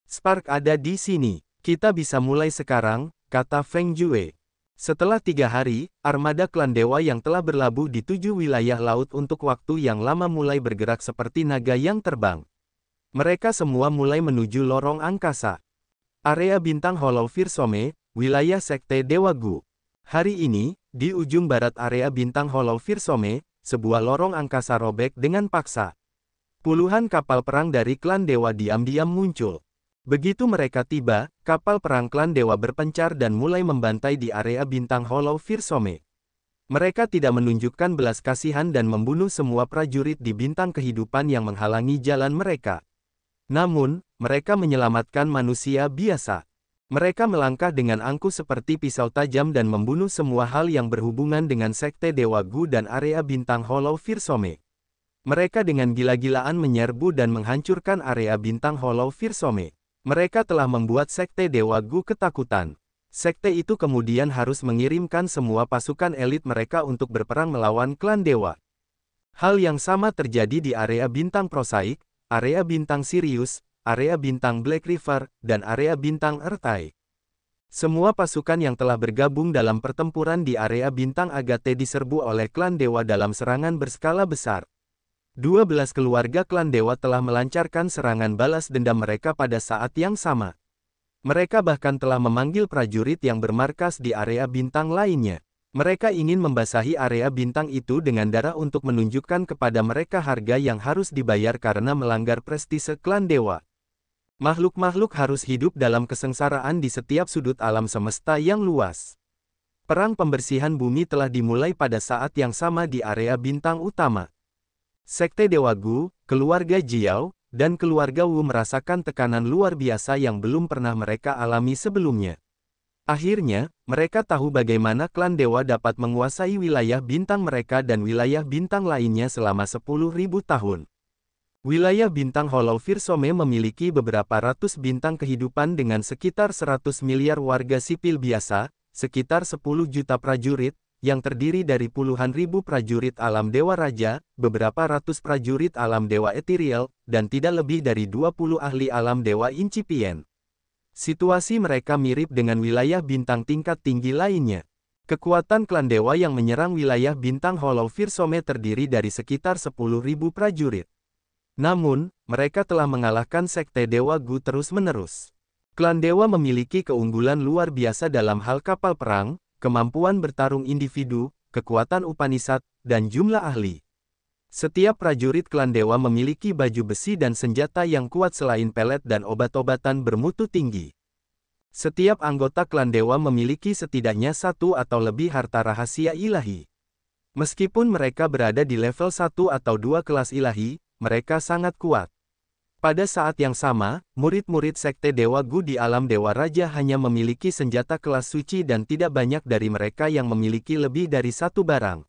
Spark ada di sini. Kita bisa mulai sekarang, kata Feng Jue. Setelah 3 hari, armada klan dewa yang telah berlabuh di 7 wilayah laut untuk waktu yang lama mulai bergerak seperti naga yang terbang. Mereka semua mulai menuju lorong angkasa. Area bintang Hollow Firsome, wilayah sekte Dewa Gu. Hari ini, di ujung barat area bintang Hollow Firsome, sebuah lorong angkasa robek dengan paksa. Puluhan kapal perang dari klan dewa diam-diam muncul. Begitu mereka tiba, kapal perang klan dewa berpencar dan mulai membantai di area bintang Hollow Firsome. Mereka tidak menunjukkan belas kasihan dan membunuh semua prajurit di bintang kehidupan yang menghalangi jalan mereka. Namun, mereka menyelamatkan manusia biasa. Mereka melangkah dengan angkuh seperti pisau tajam dan membunuh semua hal yang berhubungan dengan sekte Dewa Gu dan area bintang Hollow Firsome. Mereka dengan gila-gilaan menyerbu dan menghancurkan area bintang Hollow Firsome. Mereka telah membuat sekte Dewa Gu ketakutan. Sekte itu kemudian harus mengirimkan semua pasukan elit mereka untuk berperang melawan klan dewa. Hal yang sama terjadi di area bintang Prosaik, area bintang Sirius, area bintang Black River, dan area bintang Ertai. Semua pasukan yang telah bergabung dalam pertempuran di area bintang Agate diserbu oleh klan dewa dalam serangan berskala besar. 12 keluarga klan dewa telah melancarkan serangan balas dendam mereka pada saat yang sama. Mereka bahkan telah memanggil prajurit yang bermarkas di area bintang lainnya. Mereka ingin membasahi area bintang itu dengan darah untuk menunjukkan kepada mereka harga yang harus dibayar karena melanggar prestise klan dewa. Makhluk-makhluk harus hidup dalam kesengsaraan di setiap sudut alam semesta yang luas. Perang pembersihan bumi telah dimulai pada saat yang sama di area bintang utama. Sekte Dewa Gu, keluarga Jiao, dan keluarga Wu merasakan tekanan luar biasa yang belum pernah mereka alami sebelumnya. Akhirnya, mereka tahu bagaimana klan dewa dapat menguasai wilayah bintang mereka dan wilayah bintang lainnya selama 10.000 tahun. Wilayah bintang Hollow Firsome memiliki beberapa ratus bintang kehidupan dengan sekitar 100 miliar warga sipil biasa, sekitar 10 juta prajurit, yang terdiri dari puluhan ribu prajurit alam dewa raja, beberapa ratus prajurit alam dewa ethereal, dan tidak lebih dari 20 ahli alam dewa incipient. Situasi mereka mirip dengan wilayah bintang tingkat tinggi lainnya. Kekuatan klan dewa yang menyerang wilayah bintang Hollow Firsome terdiri dari sekitar 10.000 prajurit. Namun, mereka telah mengalahkan Sekte Dewa Gu terus-menerus. Klan dewa memiliki keunggulan luar biasa dalam hal kapal perang, kemampuan bertarung individu, kekuatan Upanishad, dan jumlah ahli. Setiap prajurit klan dewa memiliki baju besi dan senjata yang kuat selain pelet dan obat-obatan bermutu tinggi. Setiap anggota klan dewa memiliki setidaknya satu atau lebih harta rahasia ilahi. Meskipun mereka berada di level 1 atau 2 kelas ilahi, mereka sangat kuat. Pada saat yang sama, murid-murid Sekte Dewa Gu di alam Dewa Raja hanya memiliki senjata kelas suci dan tidak banyak dari mereka yang memiliki lebih dari satu barang.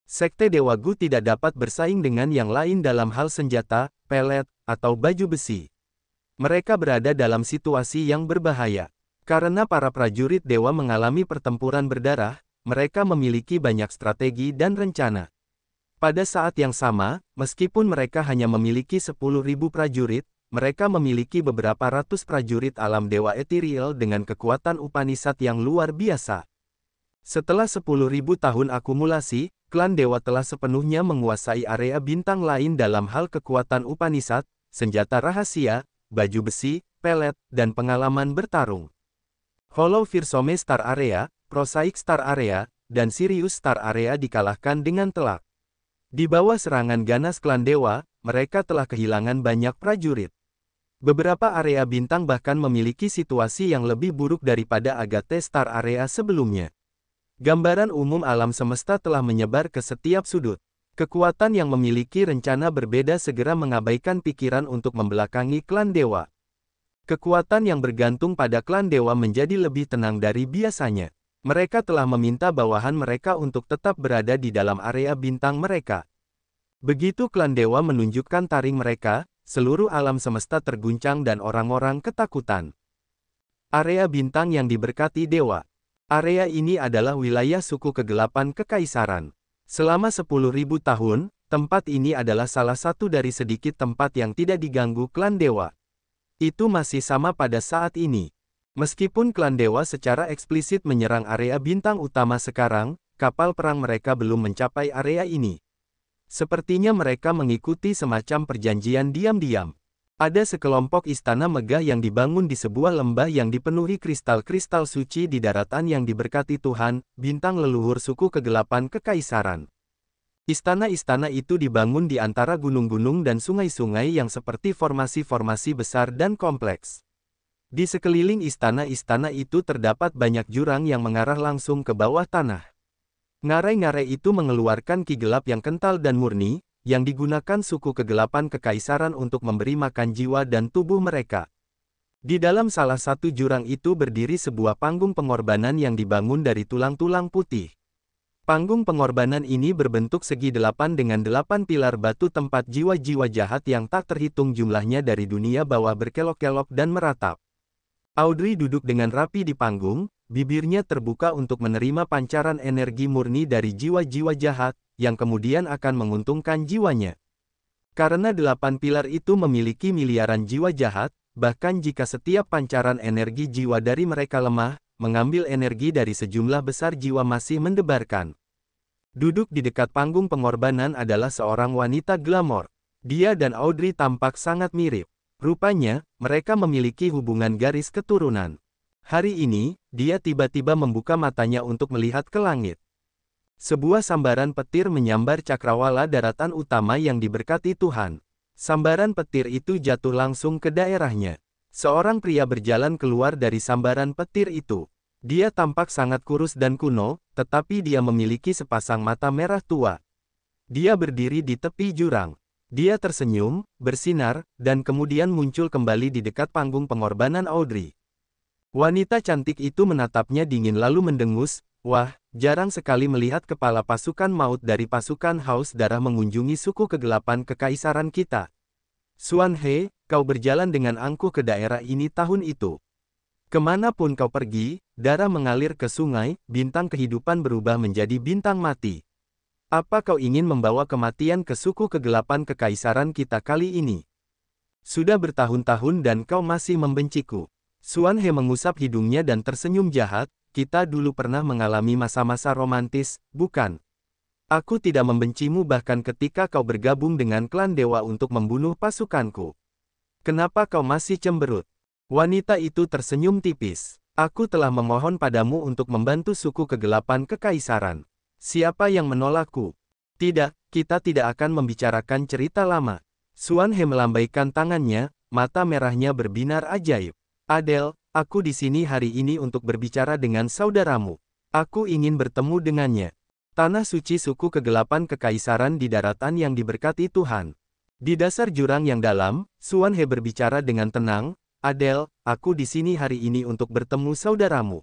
Sekte Dewa Gu tidak dapat bersaing dengan yang lain dalam hal senjata, pelet, atau baju besi. Mereka berada dalam situasi yang berbahaya. Karena para prajurit dewa mengalami pertempuran berdarah, mereka memiliki banyak strategi dan rencana. Pada saat yang sama, meskipun mereka hanya memiliki 10.000 prajurit, mereka memiliki beberapa ratus prajurit alam dewa ethereal dengan kekuatan Upanishad yang luar biasa. Setelah 10.000 tahun akumulasi, klan dewa telah sepenuhnya menguasai area bintang lain dalam hal kekuatan Upanishad, senjata rahasia, baju besi, pelet, dan pengalaman bertarung. Hollow Firsome Star Area, Prosaic Star Area, dan Sirius Star Area dikalahkan dengan telak. Di bawah serangan ganas klan dewa, mereka telah kehilangan banyak prajurit. Beberapa area bintang bahkan memiliki situasi yang lebih buruk daripada Agate Star Area sebelumnya. Gambaran umum alam semesta telah menyebar ke setiap sudut. Kekuatan yang memiliki rencana berbeda segera mengabaikan pikiran untuk membelakangi klan dewa. Kekuatan yang bergantung pada klan dewa menjadi lebih tenang dari biasanya. Mereka telah meminta bawahan mereka untuk tetap berada di dalam area bintang mereka. Begitu klan dewa menunjukkan taring mereka, seluruh alam semesta terguncang dan orang-orang ketakutan. Area bintang yang diberkati dewa. Area ini adalah wilayah suku kegelapan kekaisaran. Selama 10.000 tahun, tempat ini adalah salah satu dari sedikit tempat yang tidak diganggu klan dewa. Itu masih sama pada saat ini. Meskipun klan dewa secara eksplisit menyerang area bintang utama sekarang, kapal perang mereka belum mencapai area ini. Sepertinya mereka mengikuti semacam perjanjian diam-diam. Ada sekelompok istana megah yang dibangun di sebuah lembah yang dipenuhi kristal-kristal suci di daratan yang diberkati Tuhan, bintang leluhur suku kegelapan kekaisaran. Istana-istana itu dibangun di antara gunung-gunung dan sungai-sungai yang seperti formasi-formasi besar dan kompleks. Di sekeliling istana-istana itu terdapat banyak jurang yang mengarah langsung ke bawah tanah. Ngarai-ngarai itu mengeluarkan ki gelap yang kental dan murni, yang digunakan suku kegelapan kekaisaran untuk memberi makan jiwa dan tubuh mereka. Di dalam salah satu jurang itu berdiri sebuah panggung pengorbanan yang dibangun dari tulang-tulang putih. Panggung pengorbanan ini berbentuk segi 8 dengan 8 pilar batu tempat jiwa-jiwa jahat yang tak terhitung jumlahnya dari dunia bawah berkelok-kelok dan meratap. Audrey duduk dengan rapi di panggung, bibirnya terbuka untuk menerima pancaran energi murni dari jiwa-jiwa jahat, yang kemudian akan menguntungkan jiwanya. Karena 8 pilar itu memiliki miliaran jiwa jahat, bahkan jika setiap pancaran energi jiwa dari mereka lemah, mengambil energi dari sejumlah besar jiwa masih mendebarkan. Duduk di dekat panggung pengorbanan adalah seorang wanita glamor. Dia dan Audrey tampak sangat mirip. Rupanya, mereka memiliki hubungan garis keturunan. Hari ini, dia tiba-tiba membuka matanya untuk melihat ke langit. Sebuah sambaran petir menyambar cakrawala daratan utama yang diberkati Tuhan. Sambaran petir itu jatuh langsung ke daerahnya. Seorang pria berjalan keluar dari sambaran petir itu. Dia tampak sangat kurus dan kuno, tetapi dia memiliki sepasang mata merah tua. Dia berdiri di tepi jurang. Dia tersenyum, bersinar, dan kemudian muncul kembali di dekat panggung pengorbanan Audrey. Wanita cantik itu menatapnya dingin lalu mendengus, "Wah, jarang sekali melihat kepala pasukan maut dari pasukan haus darah mengunjungi suku kegelapan kekaisaran kita. Xuan He, kau berjalan dengan angkuh ke daerah ini tahun itu. Kemanapun kau pergi, darah mengalir ke sungai, bintang kehidupan berubah menjadi bintang mati. Apa kau ingin membawa kematian ke suku kegelapan kekaisaran kita kali ini? Sudah bertahun-tahun dan kau masih membenciku." Xuan He mengusap hidungnya dan tersenyum jahat, "Kita dulu pernah mengalami masa-masa romantis, bukan? Aku tidak membencimu bahkan ketika kau bergabung dengan klan dewa untuk membunuh pasukanku. Kenapa kau masih cemberut?" Wanita itu tersenyum tipis. "Aku telah memohon padamu untuk membantu suku kegelapan kekaisaran. Siapa yang menolakku? Tidak, kita tidak akan membicarakan cerita lama." Xuan He melambaikan tangannya, mata merahnya berbinar ajaib. "Adele, aku di sini hari ini untuk berbicara dengan saudaramu. Aku ingin bertemu dengannya. Tanah suci suku kegelapan kekaisaran di daratan yang diberkati Tuhan." Di dasar jurang yang dalam, Xuan He berbicara dengan tenang, "Adele, aku di sini hari ini untuk bertemu saudaramu."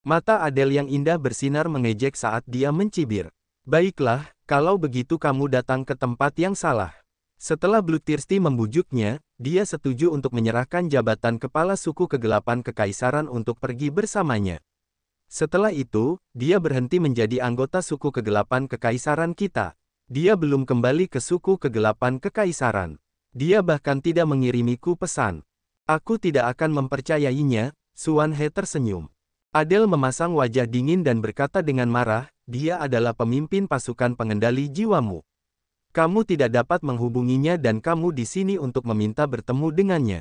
Mata Adele yang indah bersinar mengejek saat dia mencibir. "Baiklah, kalau begitu kamu datang ke tempat yang salah." Setelah Bloodthirsty membujuknya, dia setuju untuk menyerahkan jabatan kepala suku kegelapan kekaisaran untuk pergi bersamanya. Setelah itu, dia berhenti menjadi anggota suku kegelapan kekaisaran kita. Dia belum kembali ke suku kegelapan kekaisaran. Dia bahkan tidak mengirimiku pesan. Aku tidak akan mempercayainya. Xuan He tersenyum. Adele memasang wajah dingin dan berkata dengan marah, "Dia adalah pemimpin pasukan pengendali jiwamu. Kamu tidak dapat menghubunginya dan kamu di sini untuk meminta bertemu dengannya.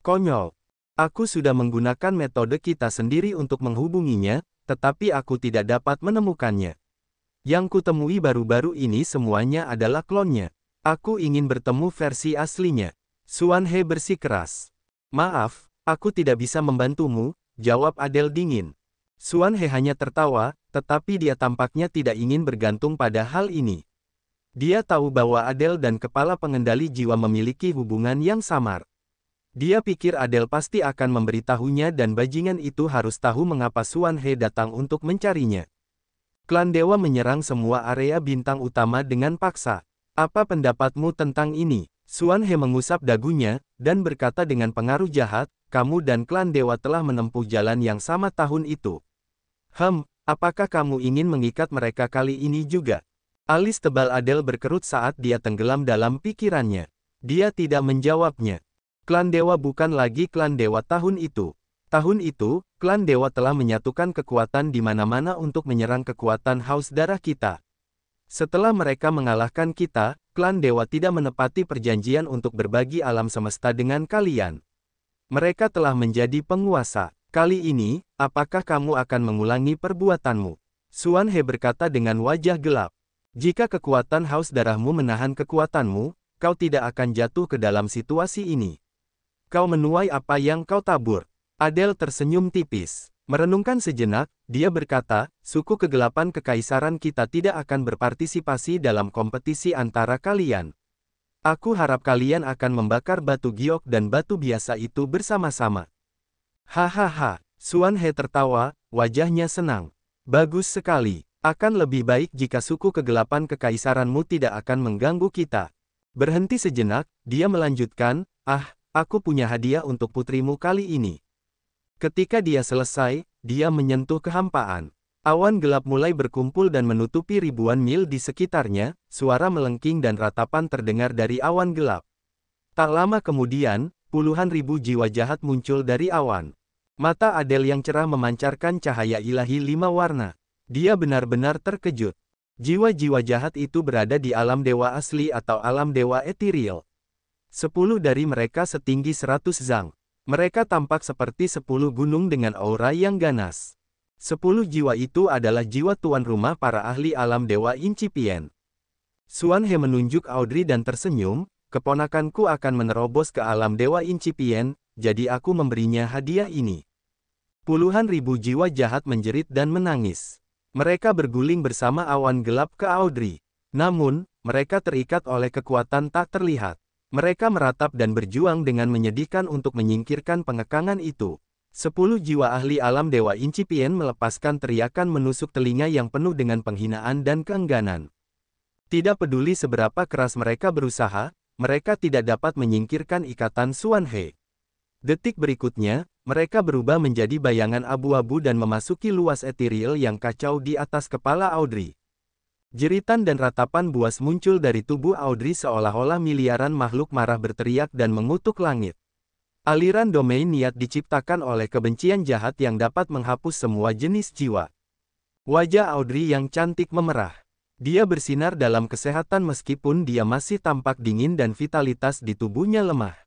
Konyol. Aku sudah menggunakan metode kita sendiri untuk menghubunginya, tetapi aku tidak dapat menemukannya. Yang kutemui baru-baru ini semuanya adalah klonnya. Aku ingin bertemu versi aslinya." Xuan He bersikeras. "Maaf, aku tidak bisa membantumu," jawab Adele dingin. Xuan He hanya tertawa, tetapi dia tampaknya tidak ingin bergantung pada hal ini. Dia tahu bahwa Adele dan kepala pengendali jiwa memiliki hubungan yang samar. Dia pikir Adele pasti akan memberitahunya dan bajingan itu harus tahu mengapa Xuan He datang untuk mencarinya. Klan dewa menyerang semua area bintang utama dengan paksa. Apa pendapatmu tentang ini? Xuan He mengusap dagunya, dan berkata dengan pengaruh jahat, "Kamu dan klan dewa telah menempuh jalan yang sama tahun itu. Apakah kamu ingin mengikat mereka kali ini juga?" Alis tebal Adele berkerut saat dia tenggelam dalam pikirannya. Dia tidak menjawabnya. Klan dewa bukan lagi klan dewa tahun itu. Tahun itu, klan dewa telah menyatukan kekuatan di mana-mana untuk menyerang kekuatan haus darah kita. Setelah mereka mengalahkan kita, klan dewa tidak menepati perjanjian untuk berbagi alam semesta dengan kalian. Mereka telah menjadi penguasa. Kali ini, apakah kamu akan mengulangi perbuatanmu? Xuan He berkata dengan wajah gelap. Jika kekuatan haus darahmu menahan kekuatanmu, kau tidak akan jatuh ke dalam situasi ini. Kau menuai apa yang kau tabur. Adele tersenyum tipis. Merenungkan sejenak, dia berkata, "Suku kegelapan kekaisaran kita tidak akan berpartisipasi dalam kompetisi antara kalian. Aku harap kalian akan membakar batu giok dan batu biasa itu bersama-sama." Hahaha, Xuan He tertawa, wajahnya senang. "Bagus sekali. Akan lebih baik jika suku kegelapan kekaisaranmu tidak akan mengganggu kita." Berhenti sejenak, dia melanjutkan, aku punya hadiah untuk putrimu kali ini." Ketika dia selesai, dia menyentuh kehampaan. Awan gelap mulai berkumpul dan menutupi ribuan mil di sekitarnya, suara melengking dan ratapan terdengar dari awan gelap. Tak lama kemudian, puluhan ribu jiwa jahat muncul dari awan. Mata Adele yang cerah memancarkan cahaya ilahi 5 warna. Dia benar-benar terkejut. Jiwa-jiwa jahat itu berada di alam dewa asli atau alam dewa ethereal. 10 dari mereka setinggi 100 zang. Mereka tampak seperti 10 gunung dengan aura yang ganas. 10 jiwa itu adalah jiwa tuan rumah para ahli alam dewa incipien. Xuan He menunjuk Audrey dan tersenyum, keponakanku akan menerobos ke alam dewa incipien, jadi aku memberinya hadiah ini. Puluhan ribu jiwa jahat menjerit dan menangis. Mereka berguling bersama awan gelap ke Audrey. Namun, mereka terikat oleh kekuatan tak terlihat. Mereka meratap dan berjuang dengan menyedihkan untuk menyingkirkan pengekangan itu. 10 jiwa ahli alam dewa incipien melepaskan teriakan menusuk telinga yang penuh dengan penghinaan dan keengganan. Tidak peduli seberapa keras mereka berusaha, mereka tidak dapat menyingkirkan ikatan Xuan He. Detik berikutnya, mereka berubah menjadi bayangan abu-abu dan memasuki luas ethereal yang kacau di atas kepala Audrey. Jeritan dan ratapan buas muncul dari tubuh Audrey seolah-olah miliaran makhluk marah berteriak dan mengutuk langit. Aliran domain niat diciptakan oleh kebencian jahat yang dapat menghapus semua jenis jiwa. Wajah Audrey yang cantik memerah. Dia bersinar dalam kesehatan meskipun dia masih tampak dingin dan vitalitas di tubuhnya lemah.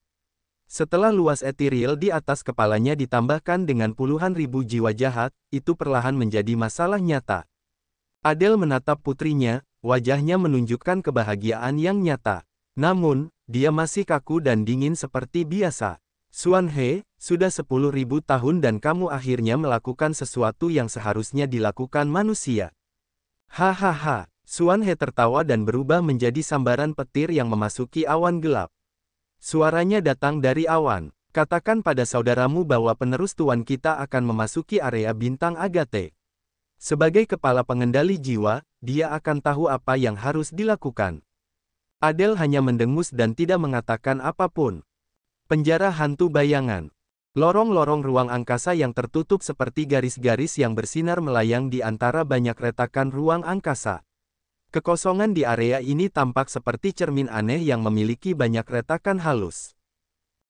Setelah luas ethereal di atas kepalanya ditambahkan dengan puluhan ribu jiwa jahat, itu perlahan menjadi masalah nyata. Adele menatap putrinya, wajahnya menunjukkan kebahagiaan yang nyata. Namun, dia masih kaku dan dingin seperti biasa. Xuan He, sudah 10.000 tahun dan kamu akhirnya melakukan sesuatu yang seharusnya dilakukan manusia. Hahaha, Xuan He tertawa dan berubah menjadi sambaran petir yang memasuki awan gelap. Suaranya datang dari awan. Katakan pada saudaramu bahwa penerus tuan kita akan memasuki area bintang Agate. Sebagai kepala pengendali jiwa, dia akan tahu apa yang harus dilakukan. Adele hanya mendengus dan tidak mengatakan apapun. Penjara hantu bayangan. Lorong-lorong ruang angkasa yang tertutup seperti garis-garis yang bersinar melayang di antara banyak retakan ruang angkasa. Kekosongan di area ini tampak seperti cermin aneh yang memiliki banyak retakan halus.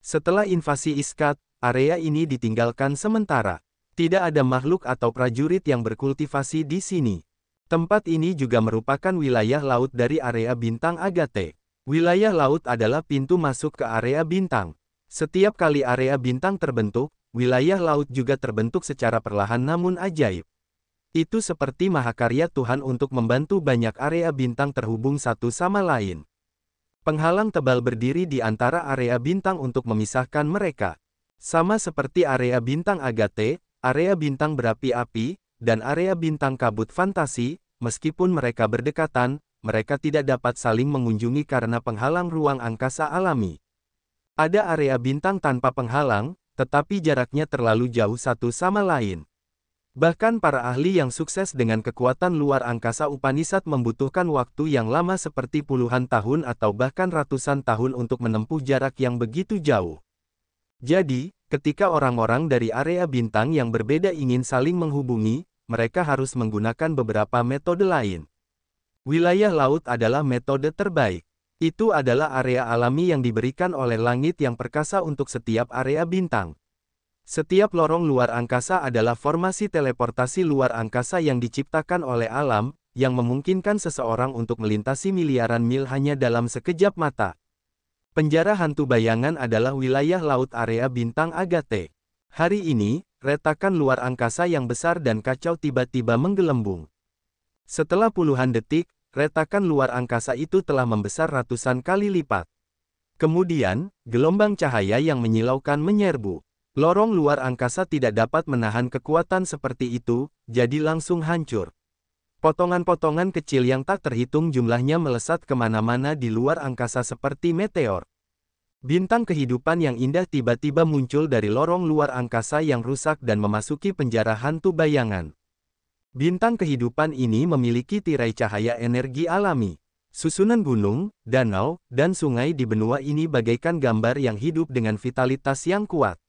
Setelah invasi Iskat, area ini ditinggalkan sementara. Tidak ada makhluk atau prajurit yang berkultivasi di sini. Tempat ini juga merupakan wilayah laut dari area bintang Agate. Wilayah laut adalah pintu masuk ke area bintang. Setiap kali area bintang terbentuk, wilayah laut juga terbentuk secara perlahan namun ajaib. Itu seperti mahakarya Tuhan untuk membantu banyak area bintang terhubung satu sama lain. Penghalang tebal berdiri di antara area bintang untuk memisahkan mereka. Sama seperti area bintang Agate, area bintang berapi-api, dan area bintang kabut fantasi, meskipun mereka berdekatan, mereka tidak dapat saling mengunjungi karena penghalang ruang angkasa alami. Ada area bintang tanpa penghalang, tetapi jaraknya terlalu jauh satu sama lain. Bahkan para ahli yang sukses dengan kekuatan luar angkasa Upanishad membutuhkan waktu yang lama seperti puluhan tahun atau bahkan ratusan tahun untuk menempuh jarak yang begitu jauh. Jadi, ketika orang-orang dari area bintang yang berbeda ingin saling menghubungi, mereka harus menggunakan beberapa metode lain. Wilayah laut adalah metode terbaik. Itu adalah area alami yang diberikan oleh langit yang perkasa untuk setiap area bintang. Setiap lorong luar angkasa adalah formasi teleportasi luar angkasa yang diciptakan oleh alam, yang memungkinkan seseorang untuk melintasi miliaran mil hanya dalam sekejap mata. Penjara hantu bayangan adalah wilayah laut area bintang Agate. Hari ini, retakan luar angkasa yang besar dan kacau tiba-tiba menggelembung. Setelah puluhan detik, retakan luar angkasa itu telah membesar ratusan kali lipat. Kemudian, gelombang cahaya yang menyilaukan menyerbu. Lorong luar angkasa tidak dapat menahan kekuatan seperti itu, jadi langsung hancur. Potongan-potongan kecil yang tak terhitung jumlahnya melesat kemana-mana di luar angkasa seperti meteor. Bintang kehidupan yang indah tiba-tiba muncul dari lorong luar angkasa yang rusak dan memasuki penjara hantu bayangan. Bintang kehidupan ini memiliki tirai cahaya energi alami. Susunan gunung, danau, dan sungai di benua ini bagaikan gambar yang hidup dengan vitalitas yang kuat.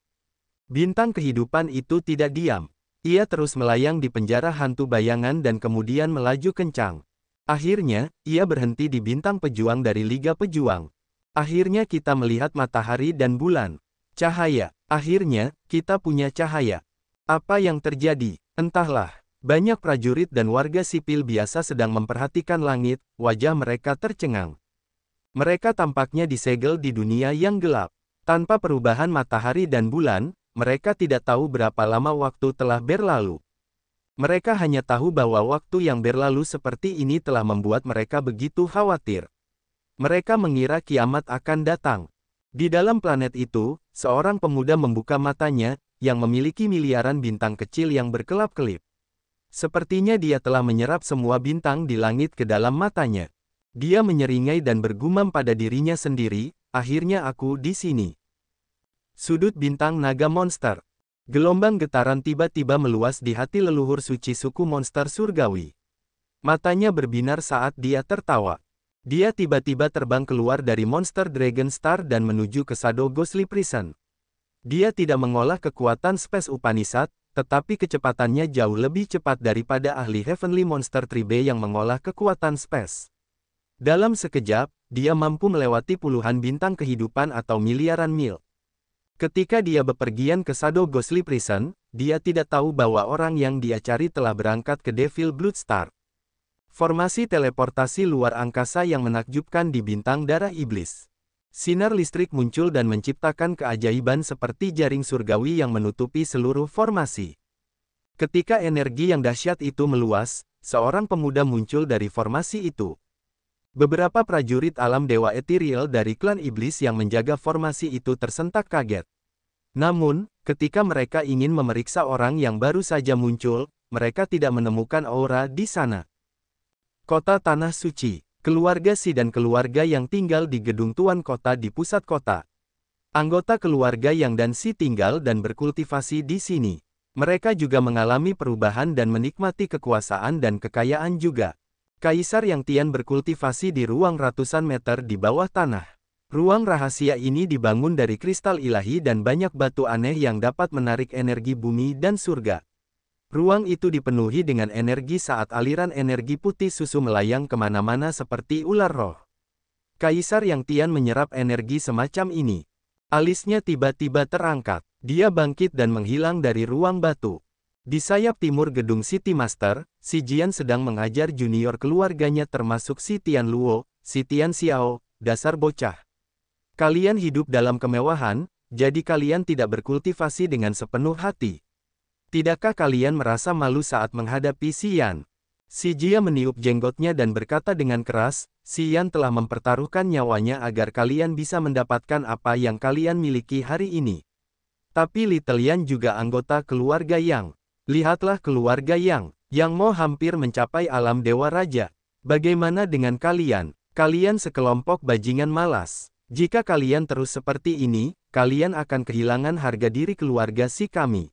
Bintang kehidupan itu tidak diam. Ia terus melayang di penjara hantu bayangan dan kemudian melaju kencang. Akhirnya, ia berhenti di bintang pejuang dari Liga Pejuang. Akhirnya kita melihat matahari dan bulan. Cahaya. Akhirnya, kita punya cahaya. Apa yang terjadi? Entahlah. Banyak prajurit dan warga sipil biasa sedang memperhatikan langit, wajah mereka tercengang. Mereka tampaknya disegel di dunia yang gelap. Tanpa perubahan matahari dan bulan, mereka tidak tahu berapa lama waktu telah berlalu. Mereka hanya tahu bahwa waktu yang berlalu seperti ini telah membuat mereka begitu khawatir. Mereka mengira kiamat akan datang. Di dalam planet itu, seorang pemuda membuka matanya, yang memiliki miliaran bintang kecil yang berkelap-kelip. Sepertinya dia telah menyerap semua bintang di langit ke dalam matanya. Dia menyeringai dan bergumam pada dirinya sendiri, akhirnya aku di sini. Sudut bintang naga monster. Gelombang getaran tiba-tiba meluas di hati leluhur suci suku monster surgawi. Matanya berbinar saat dia tertawa. Dia tiba-tiba terbang keluar dari monster Dragon Star dan menuju ke Shadow Ghostly Prison. Dia tidak mengolah kekuatan Space Upanishad, tetapi kecepatannya jauh lebih cepat daripada ahli Heavenly Monster Tribe yang mengolah kekuatan Space. Dalam sekejap, dia mampu melewati puluhan bintang kehidupan atau miliaran mil. Ketika dia bepergian ke Shadow Ghostly Prison, dia tidak tahu bahwa orang yang dia cari telah berangkat ke Devil Blood Star. Formasi teleportasi luar angkasa yang menakjubkan di bintang darah iblis. Sinar listrik muncul dan menciptakan keajaiban seperti jaring surgawi yang menutupi seluruh formasi. Ketika energi yang dahsyat itu meluas, seorang pemuda muncul dari formasi itu. Beberapa prajurit alam dewa ethereal dari klan iblis yang menjaga formasi itu tersentak kaget. Namun, ketika mereka ingin memeriksa orang yang baru saja muncul, mereka tidak menemukan aura di sana. Kota Tanah Suci. Keluarga Si dan keluarga yang tinggal di gedung tuan kota di pusat kota. Anggota keluarga Yang dan Si tinggal dan berkultivasi di sini. Mereka juga mengalami perubahan dan menikmati kekuasaan dan kekayaan juga. Kaisar Yang Tian berkultivasi di ruang ratusan meter di bawah tanah. Ruang rahasia ini dibangun dari kristal ilahi dan banyak batu aneh yang dapat menarik energi bumi dan surga. Ruang itu dipenuhi dengan energi saat aliran energi putih susu melayang kemana-mana seperti ular roh. Kaisar Yang Tian menyerap energi semacam ini. Alisnya tiba-tiba terangkat. Dia bangkit dan menghilang dari ruang batu. Di sayap timur gedung City Master, Si Jian sedang mengajar junior keluarganya termasuk Si Tian Luo, Si Tian Xiao, dasar bocah. Kalian hidup dalam kemewahan, jadi kalian tidak berkultivasi dengan sepenuh hati. Tidakkah kalian merasa malu saat menghadapi Si Yan? Si Jia meniup jenggotnya dan berkata dengan keras, Si Yan telah mempertaruhkan nyawanya agar kalian bisa mendapatkan apa yang kalian miliki hari ini. Tapi Little Yan juga anggota keluarga Yang. Lihatlah keluarga Yang mau hampir mencapai alam Dewa Raja. Bagaimana dengan kalian? Kalian sekelompok bajingan malas. Jika kalian terus seperti ini, kalian akan kehilangan harga diri keluarga Si kami.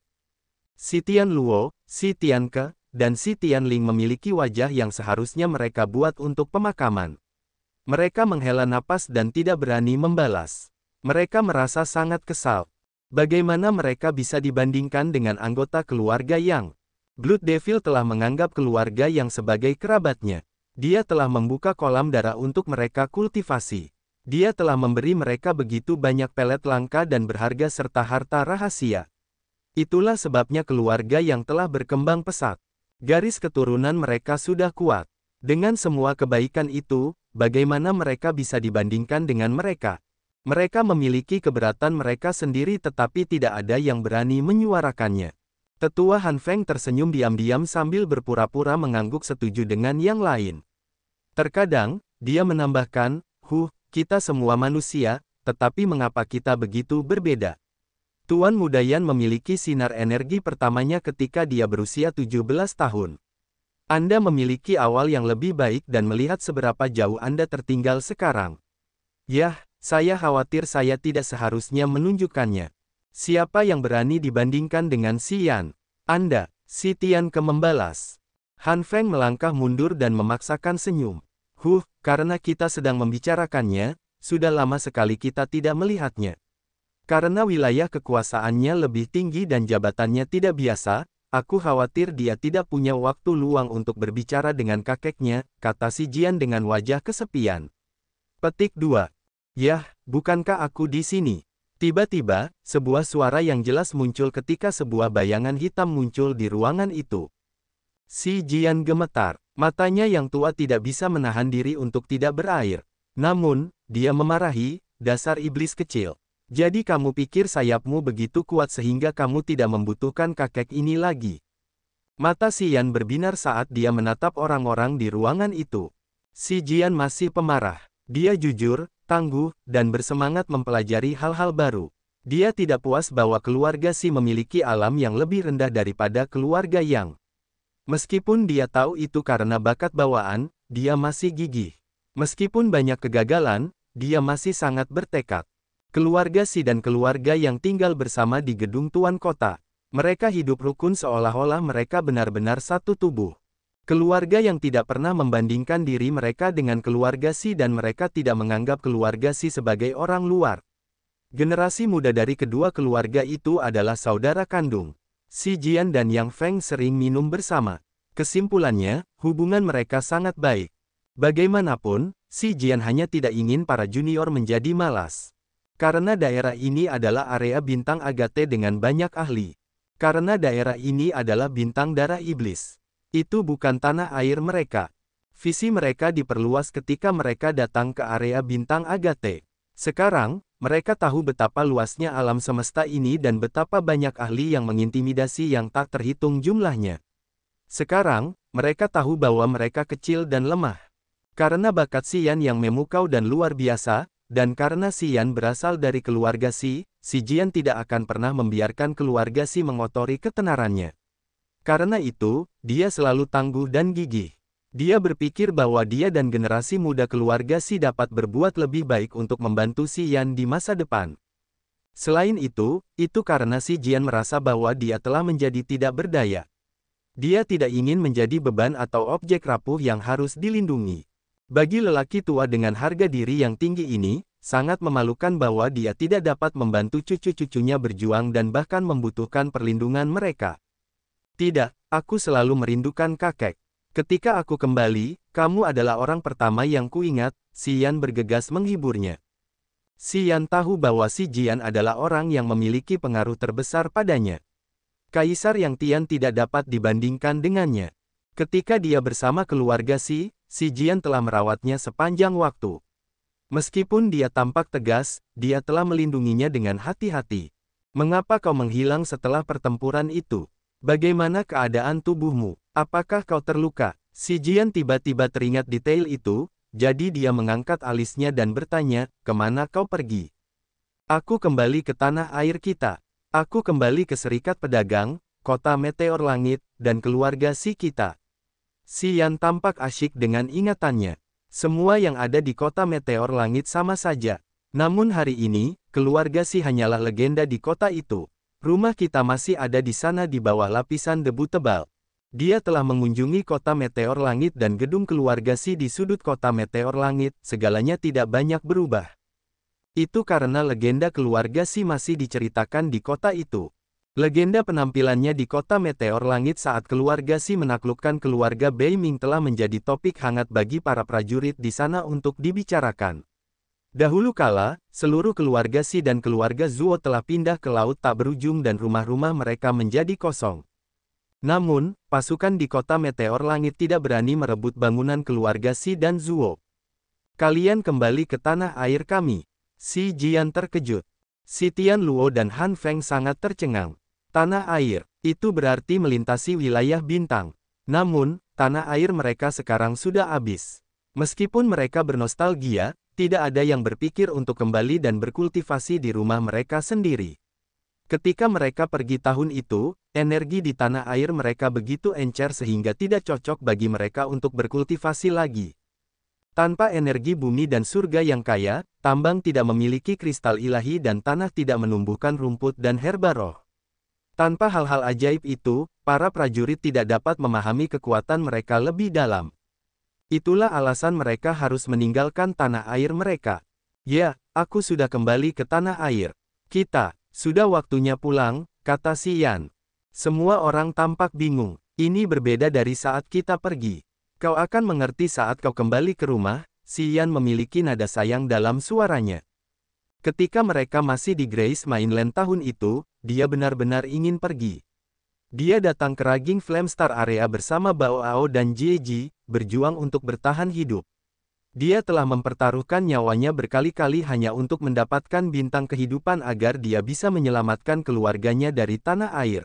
Si Tian Luo, Si Tian Ke, dan Si Tian Ling memiliki wajah yang seharusnya mereka buat untuk pemakaman. Mereka menghela napas dan tidak berani membalas. Mereka merasa sangat kesal. Bagaimana mereka bisa dibandingkan dengan anggota keluarga Yang? Blood Devil telah menganggap keluarga Yang sebagai kerabatnya. Dia telah membuka kolam darah untuk mereka kultivasi. Dia telah memberi mereka begitu banyak pelet langka dan berharga serta harta rahasia. Itulah sebabnya keluarga Yang telah berkembang pesat. Garis keturunan mereka sudah kuat. Dengan semua kebaikan itu, bagaimana mereka bisa dibandingkan dengan mereka? Mereka memiliki keberatan mereka sendiri tetapi tidak ada yang berani menyuarakannya. Tetua Han Feng tersenyum diam-diam sambil berpura-pura mengangguk setuju dengan yang lain. Terkadang, dia menambahkan, kita semua manusia, tetapi mengapa kita begitu berbeda? Tuan Muda Yan memiliki sinar energi pertamanya ketika dia berusia 17 tahun. Anda memiliki awal yang lebih baik dan melihat seberapa jauh Anda tertinggal sekarang. Yah, saya khawatir saya tidak seharusnya menunjukkannya. Siapa yang berani dibandingkan dengan Si Yan? Anda, Si Tian Ke membalas. Han Feng melangkah mundur dan memaksakan senyum. Karena kita sedang membicarakannya, sudah lama sekali kita tidak melihatnya. Karena wilayah kekuasaannya lebih tinggi dan jabatannya tidak biasa, aku khawatir dia tidak punya waktu luang untuk berbicara dengan kakeknya, kata Si Jian dengan wajah kesepian. Petik 2. Yah, bukankah aku di sini? Tiba-tiba, sebuah suara yang jelas muncul ketika sebuah bayangan hitam muncul di ruangan itu. Si Jian gemetar. Matanya yang tua tidak bisa menahan diri untuk tidak berair. Namun, dia memarahi, dasar iblis kecil. Jadi kamu pikir sayapmu begitu kuat sehingga kamu tidak membutuhkan kakek ini lagi. Mata Si Yan berbinar saat dia menatap orang-orang di ruangan itu. Si Jian masih pemarah. Dia jujur, tangguh, dan bersemangat mempelajari hal-hal baru. Dia tidak puas bahwa keluarga Si memiliki alam yang lebih rendah daripada keluarga Yang. Meskipun dia tahu itu karena bakat bawaan, dia masih gigih. Meskipun banyak kegagalan, dia masih sangat bertekad. Keluarga Si dan keluarga yang tinggal bersama di gedung Tuan Kota. Mereka hidup rukun seolah-olah mereka benar-benar satu tubuh. Keluarga yang tidak pernah membandingkan diri mereka dengan keluarga Si dan mereka tidak menganggap keluarga Si sebagai orang luar. Generasi muda dari kedua keluarga itu adalah saudara kandung. Si Jian dan Yang Feng sering minum bersama. Kesimpulannya, hubungan mereka sangat baik. Bagaimanapun, Si Jian hanya tidak ingin para junior menjadi malas. Karena daerah ini adalah area bintang Agate dengan banyak ahli. Karena daerah ini adalah bintang darah iblis. Itu bukan tanah air mereka. Visi mereka diperluas ketika mereka datang ke area bintang Agate. Sekarang, mereka tahu betapa luasnya alam semesta ini dan betapa banyak ahli yang mengintimidasi yang tak terhitung jumlahnya. Sekarang, mereka tahu bahwa mereka kecil dan lemah. Karena bakat Si Yan yang memukau dan luar biasa, dan karena Si Yan berasal dari keluarga Si Jian tidak akan pernah membiarkan keluarga Si mengotori ketenarannya. Karena itu, dia selalu tangguh dan gigih. Dia berpikir bahwa dia dan generasi muda keluarga Si dapat berbuat lebih baik untuk membantu Si Yan di masa depan. Selain itu karena Si Jian merasa bahwa dia telah menjadi tidak berdaya. Dia tidak ingin menjadi beban atau objek rapuh yang harus dilindungi. Bagi lelaki tua dengan harga diri yang tinggi ini, sangat memalukan bahwa dia tidak dapat membantu cucu-cucunya berjuang dan bahkan membutuhkan perlindungan mereka. Tidak, aku selalu merindukan kakek. Ketika aku kembali, kamu adalah orang pertama yang kuingat, Si Yan bergegas menghiburnya. Si Yan tahu bahwa Si Jian adalah orang yang memiliki pengaruh terbesar padanya. Kaisar yang Tian tidak dapat dibandingkan dengannya. Ketika dia bersama keluarga Si Jian telah merawatnya sepanjang waktu. Meskipun dia tampak tegas, dia telah melindunginya dengan hati-hati. Mengapa kau menghilang setelah pertempuran itu? Bagaimana keadaan tubuhmu? Apakah kau terluka? Si Jian tiba-tiba teringat detail itu, jadi dia mengangkat alisnya dan bertanya, kemana kau pergi? Aku kembali ke tanah air kita. Aku kembali ke Serikat Pedagang, Kota Meteor Langit, dan keluarga Si kita. Si Yan tampak asyik dengan ingatannya. Semua yang ada di Kota Meteor Langit sama saja. Namun hari ini, keluarga Si hanyalah legenda di kota itu. Rumah kita masih ada di sana di bawah lapisan debu tebal. Dia telah mengunjungi Kota Meteor Langit dan gedung keluarga Si di sudut Kota Meteor Langit, segalanya tidak banyak berubah. Itu karena legenda keluarga Si masih diceritakan di kota itu. Legenda penampilannya di Kota Meteor Langit saat keluarga Si menaklukkan keluarga Bei Ming telah menjadi topik hangat bagi para prajurit di sana untuk dibicarakan. Dahulu kala, seluruh keluarga Si dan keluarga Zuo telah pindah ke laut tak berujung dan rumah-rumah mereka menjadi kosong. Namun, pasukan di Kota Meteor Langit tidak berani merebut bangunan keluarga Si dan Zuo. Kalian kembali ke tanah air kami. Si Jian terkejut. Si Tian Luo dan Han Feng sangat tercengang. Tanah air, itu berarti melintasi wilayah bintang. Namun, tanah air mereka sekarang sudah habis. Meskipun mereka bernostalgia, tidak ada yang berpikir untuk kembali dan berkultivasi di rumah mereka sendiri. Ketika mereka pergi tahun itu, energi di tanah air mereka begitu encer sehingga tidak cocok bagi mereka untuk berkultivasi lagi. Tanpa energi bumi dan surga yang kaya, tambang tidak memiliki kristal ilahi dan tanah tidak menumbuhkan rumput dan herba roh. Tanpa hal-hal ajaib itu, para prajurit tidak dapat memahami kekuatan mereka lebih dalam. Itulah alasan mereka harus meninggalkan tanah air mereka. Ya, aku sudah kembali ke tanah air. Kita, sudah waktunya pulang, kata Si Yan. Semua orang tampak bingung. Ini berbeda dari saat kita pergi. Kau akan mengerti saat kau kembali ke rumah, Si Yan memiliki nada sayang dalam suaranya. Ketika mereka masih di Grace Mainland tahun itu, dia benar-benar ingin pergi. Dia datang ke Raging Flame Star Area bersama Bao Ao dan Jie Ji, berjuang untuk bertahan hidup. Dia telah mempertaruhkan nyawanya berkali-kali hanya untuk mendapatkan bintang kehidupan agar dia bisa menyelamatkan keluarganya dari tanah air.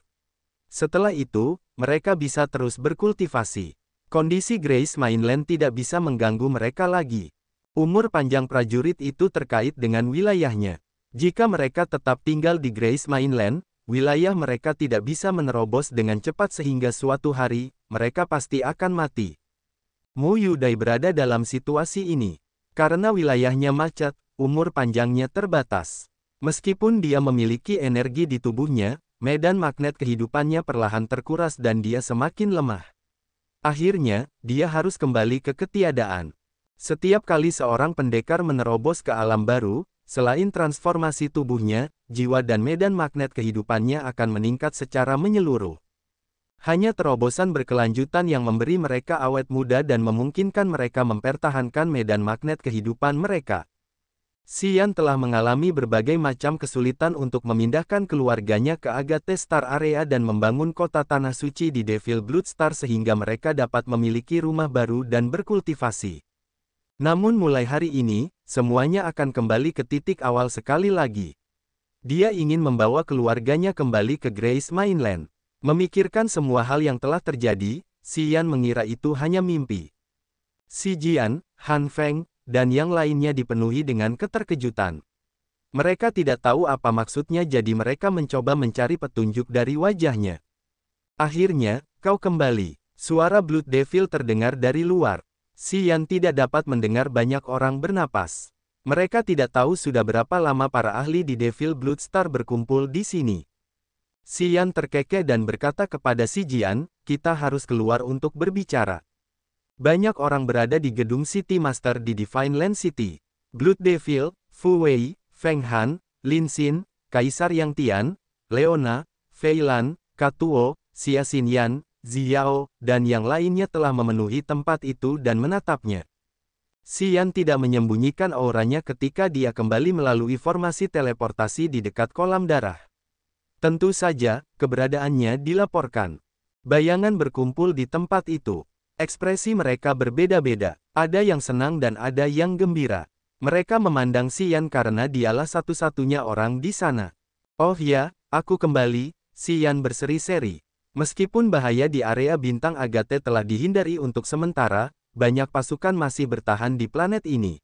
Setelah itu, mereka bisa terus berkultivasi. Kondisi Grace Mainland tidak bisa mengganggu mereka lagi. Umur panjang prajurit itu terkait dengan wilayahnya. Jika mereka tetap tinggal di Grace Mainland, wilayah mereka tidak bisa menerobos dengan cepat sehingga suatu hari, mereka pasti akan mati. Mu Yudai berada dalam situasi ini. Karena wilayahnya macet, umur panjangnya terbatas. Meskipun dia memiliki energi di tubuhnya, medan magnet kehidupannya perlahan terkuras dan dia semakin lemah. Akhirnya, dia harus kembali ke ketiadaan. Setiap kali seorang pendekar menerobos ke alam baru, selain transformasi tubuhnya, jiwa dan medan magnet kehidupannya akan meningkat secara menyeluruh. Hanya terobosan berkelanjutan yang memberi mereka awet muda dan memungkinkan mereka mempertahankan medan magnet kehidupan mereka. Xian telah mengalami berbagai macam kesulitan untuk memindahkan keluarganya ke Agathe Star Area dan membangun kota tanah suci di Devil Blood Star sehingga mereka dapat memiliki rumah baru dan berkultivasi. Namun mulai hari ini, semuanya akan kembali ke titik awal sekali lagi. Dia ingin membawa keluarganya kembali ke Grace Mainland. Memikirkan semua hal yang telah terjadi, Xian mengira itu hanya mimpi. Si Jian, Han Feng, dan yang lainnya dipenuhi dengan keterkejutan. Mereka tidak tahu apa maksudnya jadi mereka mencoba mencari petunjuk dari wajahnya. Akhirnya, kau kembali. Suara Blood Devil terdengar dari luar. Xian tidak dapat mendengar banyak orang bernapas. Mereka tidak tahu sudah berapa lama para ahli di Devil Blood Star berkumpul di sini. Xian terkekeh dan berkata kepada si Jian, kita harus keluar untuk berbicara. Banyak orang berada di gedung City Master di Divine Land City. Blood Devil, Fu Wei, Feng Han, Lin Xin, Kaisar Yang Tian, Leona, Fei Lan, Katuo, Xia Xinyan, Ziao, dan yang lainnya telah memenuhi tempat itu dan menatapnya. Xian tidak menyembunyikan auranya ketika dia kembali melalui formasi teleportasi di dekat kolam darah. Tentu saja, keberadaannya dilaporkan. Bayangan berkumpul di tempat itu. Ekspresi mereka berbeda-beda, ada yang senang dan ada yang gembira. Mereka memandang Xian karena dialah satu-satunya orang di sana. Oh ya, aku kembali, Xian berseri-seri. Meskipun bahaya di area bintang Agathe telah dihindari untuk sementara, banyak pasukan masih bertahan di planet ini.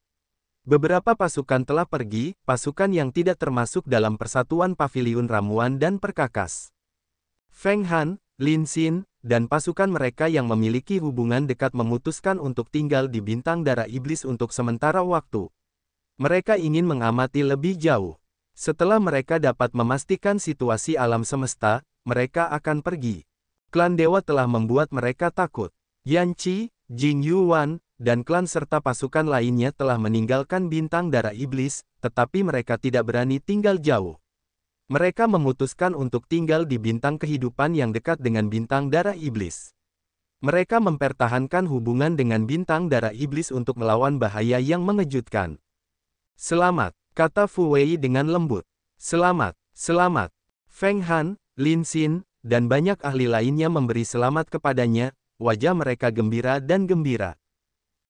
Beberapa pasukan telah pergi, pasukan yang tidak termasuk dalam persatuan paviliun ramuan dan perkakas. Feng Han, Lin Xin, dan pasukan mereka yang memiliki hubungan dekat memutuskan untuk tinggal di bintang darah iblis untuk sementara waktu. Mereka ingin mengamati lebih jauh. Setelah mereka dapat memastikan situasi alam semesta, mereka akan pergi. Klan Dewa telah membuat mereka takut. Yan Qi, Jing Yuan, dan klan serta pasukan lainnya telah meninggalkan bintang darah iblis, tetapi mereka tidak berani tinggal jauh. Mereka memutuskan untuk tinggal di bintang kehidupan yang dekat dengan bintang darah iblis. Mereka mempertahankan hubungan dengan bintang darah iblis untuk melawan bahaya yang mengejutkan. Selamat, kata Fu Wei dengan lembut. Selamat, selamat. Feng Han, Lin Xin, dan banyak ahli lainnya memberi selamat kepadanya, wajah mereka gembira dan gembira.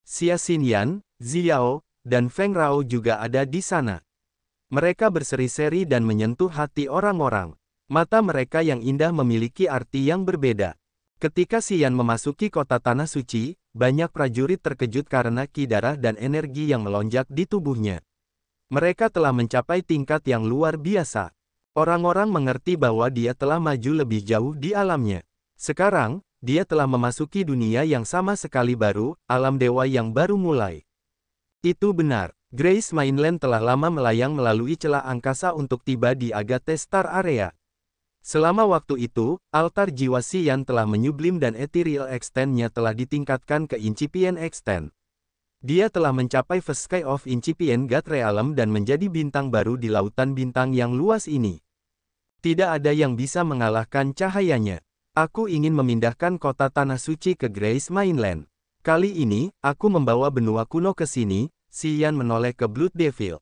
Xia Xinyan, Ziao, dan Feng Rao juga ada di sana. Mereka berseri-seri dan menyentuh hati orang-orang. Mata mereka yang indah memiliki arti yang berbeda. Ketika Xian memasuki kota tanah suci, banyak prajurit terkejut karena ki darah dan energi yang melonjak di tubuhnya. Mereka telah mencapai tingkat yang luar biasa. Orang-orang mengerti bahwa dia telah maju lebih jauh di alamnya. Sekarang, dia telah memasuki dunia yang sama sekali baru, alam dewa yang baru mulai. Itu benar. Grace Mainland telah lama melayang melalui celah angkasa untuk tiba di Agathe Star Area. Selama waktu itu, altar jiwa Xian telah menyublim dan ethereal extend-nya telah ditingkatkan ke incipient extend. Dia telah mencapai First Sky of Incipient God Realm dan menjadi bintang baru di lautan bintang yang luas ini. Tidak ada yang bisa mengalahkan cahayanya. Aku ingin memindahkan kota tanah suci ke Grace Mainland. Kali ini, aku membawa benua kuno ke sini. Xian menoleh ke Blood Devil.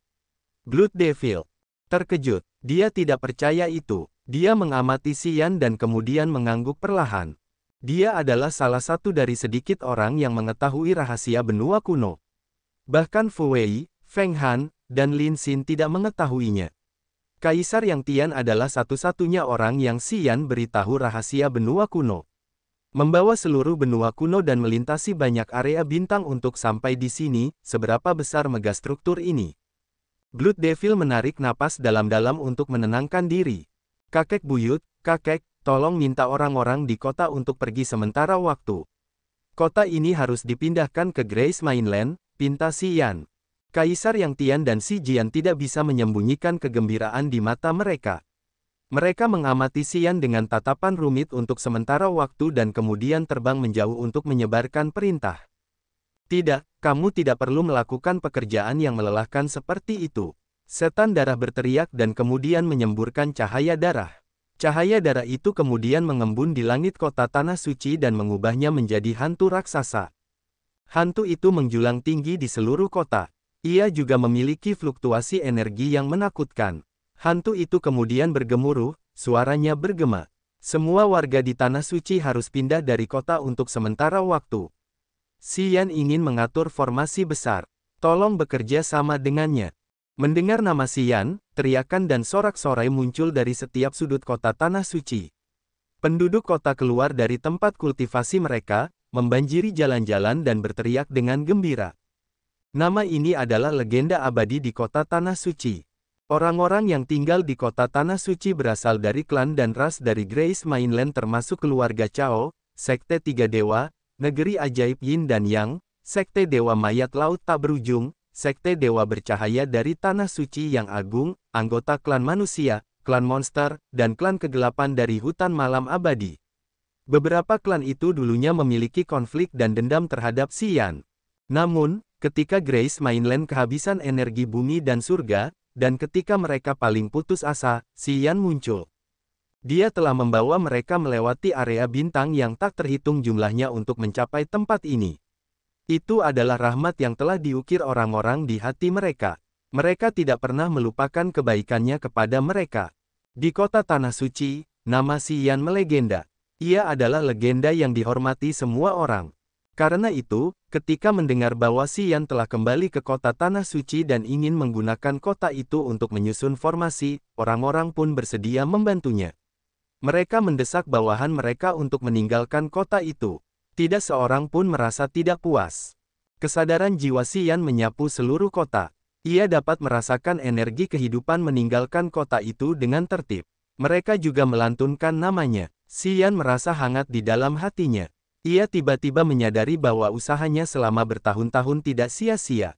Blood Devil terkejut. Dia tidak percaya itu. Dia mengamati Xian dan kemudian mengangguk perlahan. Dia adalah salah satu dari sedikit orang yang mengetahui rahasia benua kuno. Bahkan Fu Wei, Feng Han, dan Lin Xin tidak mengetahuinya. Kaisar Yang Tian adalah satu-satunya orang yang Xian beritahu rahasia benua kuno. Membawa seluruh benua kuno dan melintasi banyak area bintang untuk sampai di sini, seberapa besar megastruktur ini. Blood Devil menarik napas dalam-dalam untuk menenangkan diri. Kakek buyut, kakek, tolong minta orang-orang di kota untuk pergi sementara waktu. Kota ini harus dipindahkan ke Grace Mainland, pinta Xian. Kaisar Yang Tian dan Xi Jian tidak bisa menyembunyikan kegembiraan di mata mereka. Mereka mengamati Xian dengan tatapan rumit untuk sementara waktu dan kemudian terbang menjauh untuk menyebarkan perintah. Tidak, kamu tidak perlu melakukan pekerjaan yang melelahkan seperti itu. Setan darah berteriak dan kemudian menyemburkan cahaya darah. Cahaya darah itu kemudian mengembun di langit kota Tanah Suci dan mengubahnya menjadi hantu raksasa. Hantu itu menjulang tinggi di seluruh kota. Ia juga memiliki fluktuasi energi yang menakutkan. Hantu itu kemudian bergemuruh, suaranya bergema. Semua warga di Tanah Suci harus pindah dari kota untuk sementara waktu. Xian ingin mengatur formasi besar. Tolong bekerja sama dengannya. Mendengar nama Xian, teriakan dan sorak-sorai muncul dari setiap sudut kota Tanah Suci. Penduduk kota keluar dari tempat kultivasi mereka, membanjiri jalan-jalan dan berteriak dengan gembira. Nama ini adalah legenda abadi di kota Tanah Suci. Orang-orang yang tinggal di kota Tanah Suci berasal dari klan dan ras dari Grace Mainland termasuk keluarga Chao, Sekte Tiga Dewa, Negeri Ajaib Yin dan Yang, Sekte Dewa Mayat Laut Tak Berujung, Sekte Dewa Bercahaya dari Tanah Suci yang Agung, anggota klan manusia, klan monster, dan klan kegelapan dari Hutan Malam Abadi. Beberapa klan itu dulunya memiliki konflik dan dendam terhadap Xian. Namun, ketika Grace Mainland kehabisan energi bumi dan surga, dan ketika mereka paling putus asa, Xian muncul. Dia telah membawa mereka melewati area bintang yang tak terhitung jumlahnya untuk mencapai tempat ini. Itu adalah rahmat yang telah diukir orang-orang di hati mereka. Mereka tidak pernah melupakan kebaikannya kepada mereka. Di kota Tanah Suci, nama Xian melegenda. Ia adalah legenda yang dihormati semua orang. Karena itu, ketika mendengar bahwa Xian telah kembali ke kota Tanah Suci dan ingin menggunakan kota itu untuk menyusun formasi, orang-orang pun bersedia membantunya. Mereka mendesak bawahan mereka untuk meninggalkan kota itu. Tidak seorang pun merasa tidak puas. Kesadaran jiwa Xian menyapu seluruh kota. Ia dapat merasakan energi kehidupan meninggalkan kota itu dengan tertib. Mereka juga melantunkan namanya. Xian merasa hangat di dalam hatinya. Ia tiba-tiba menyadari bahwa usahanya selama bertahun-tahun tidak sia-sia.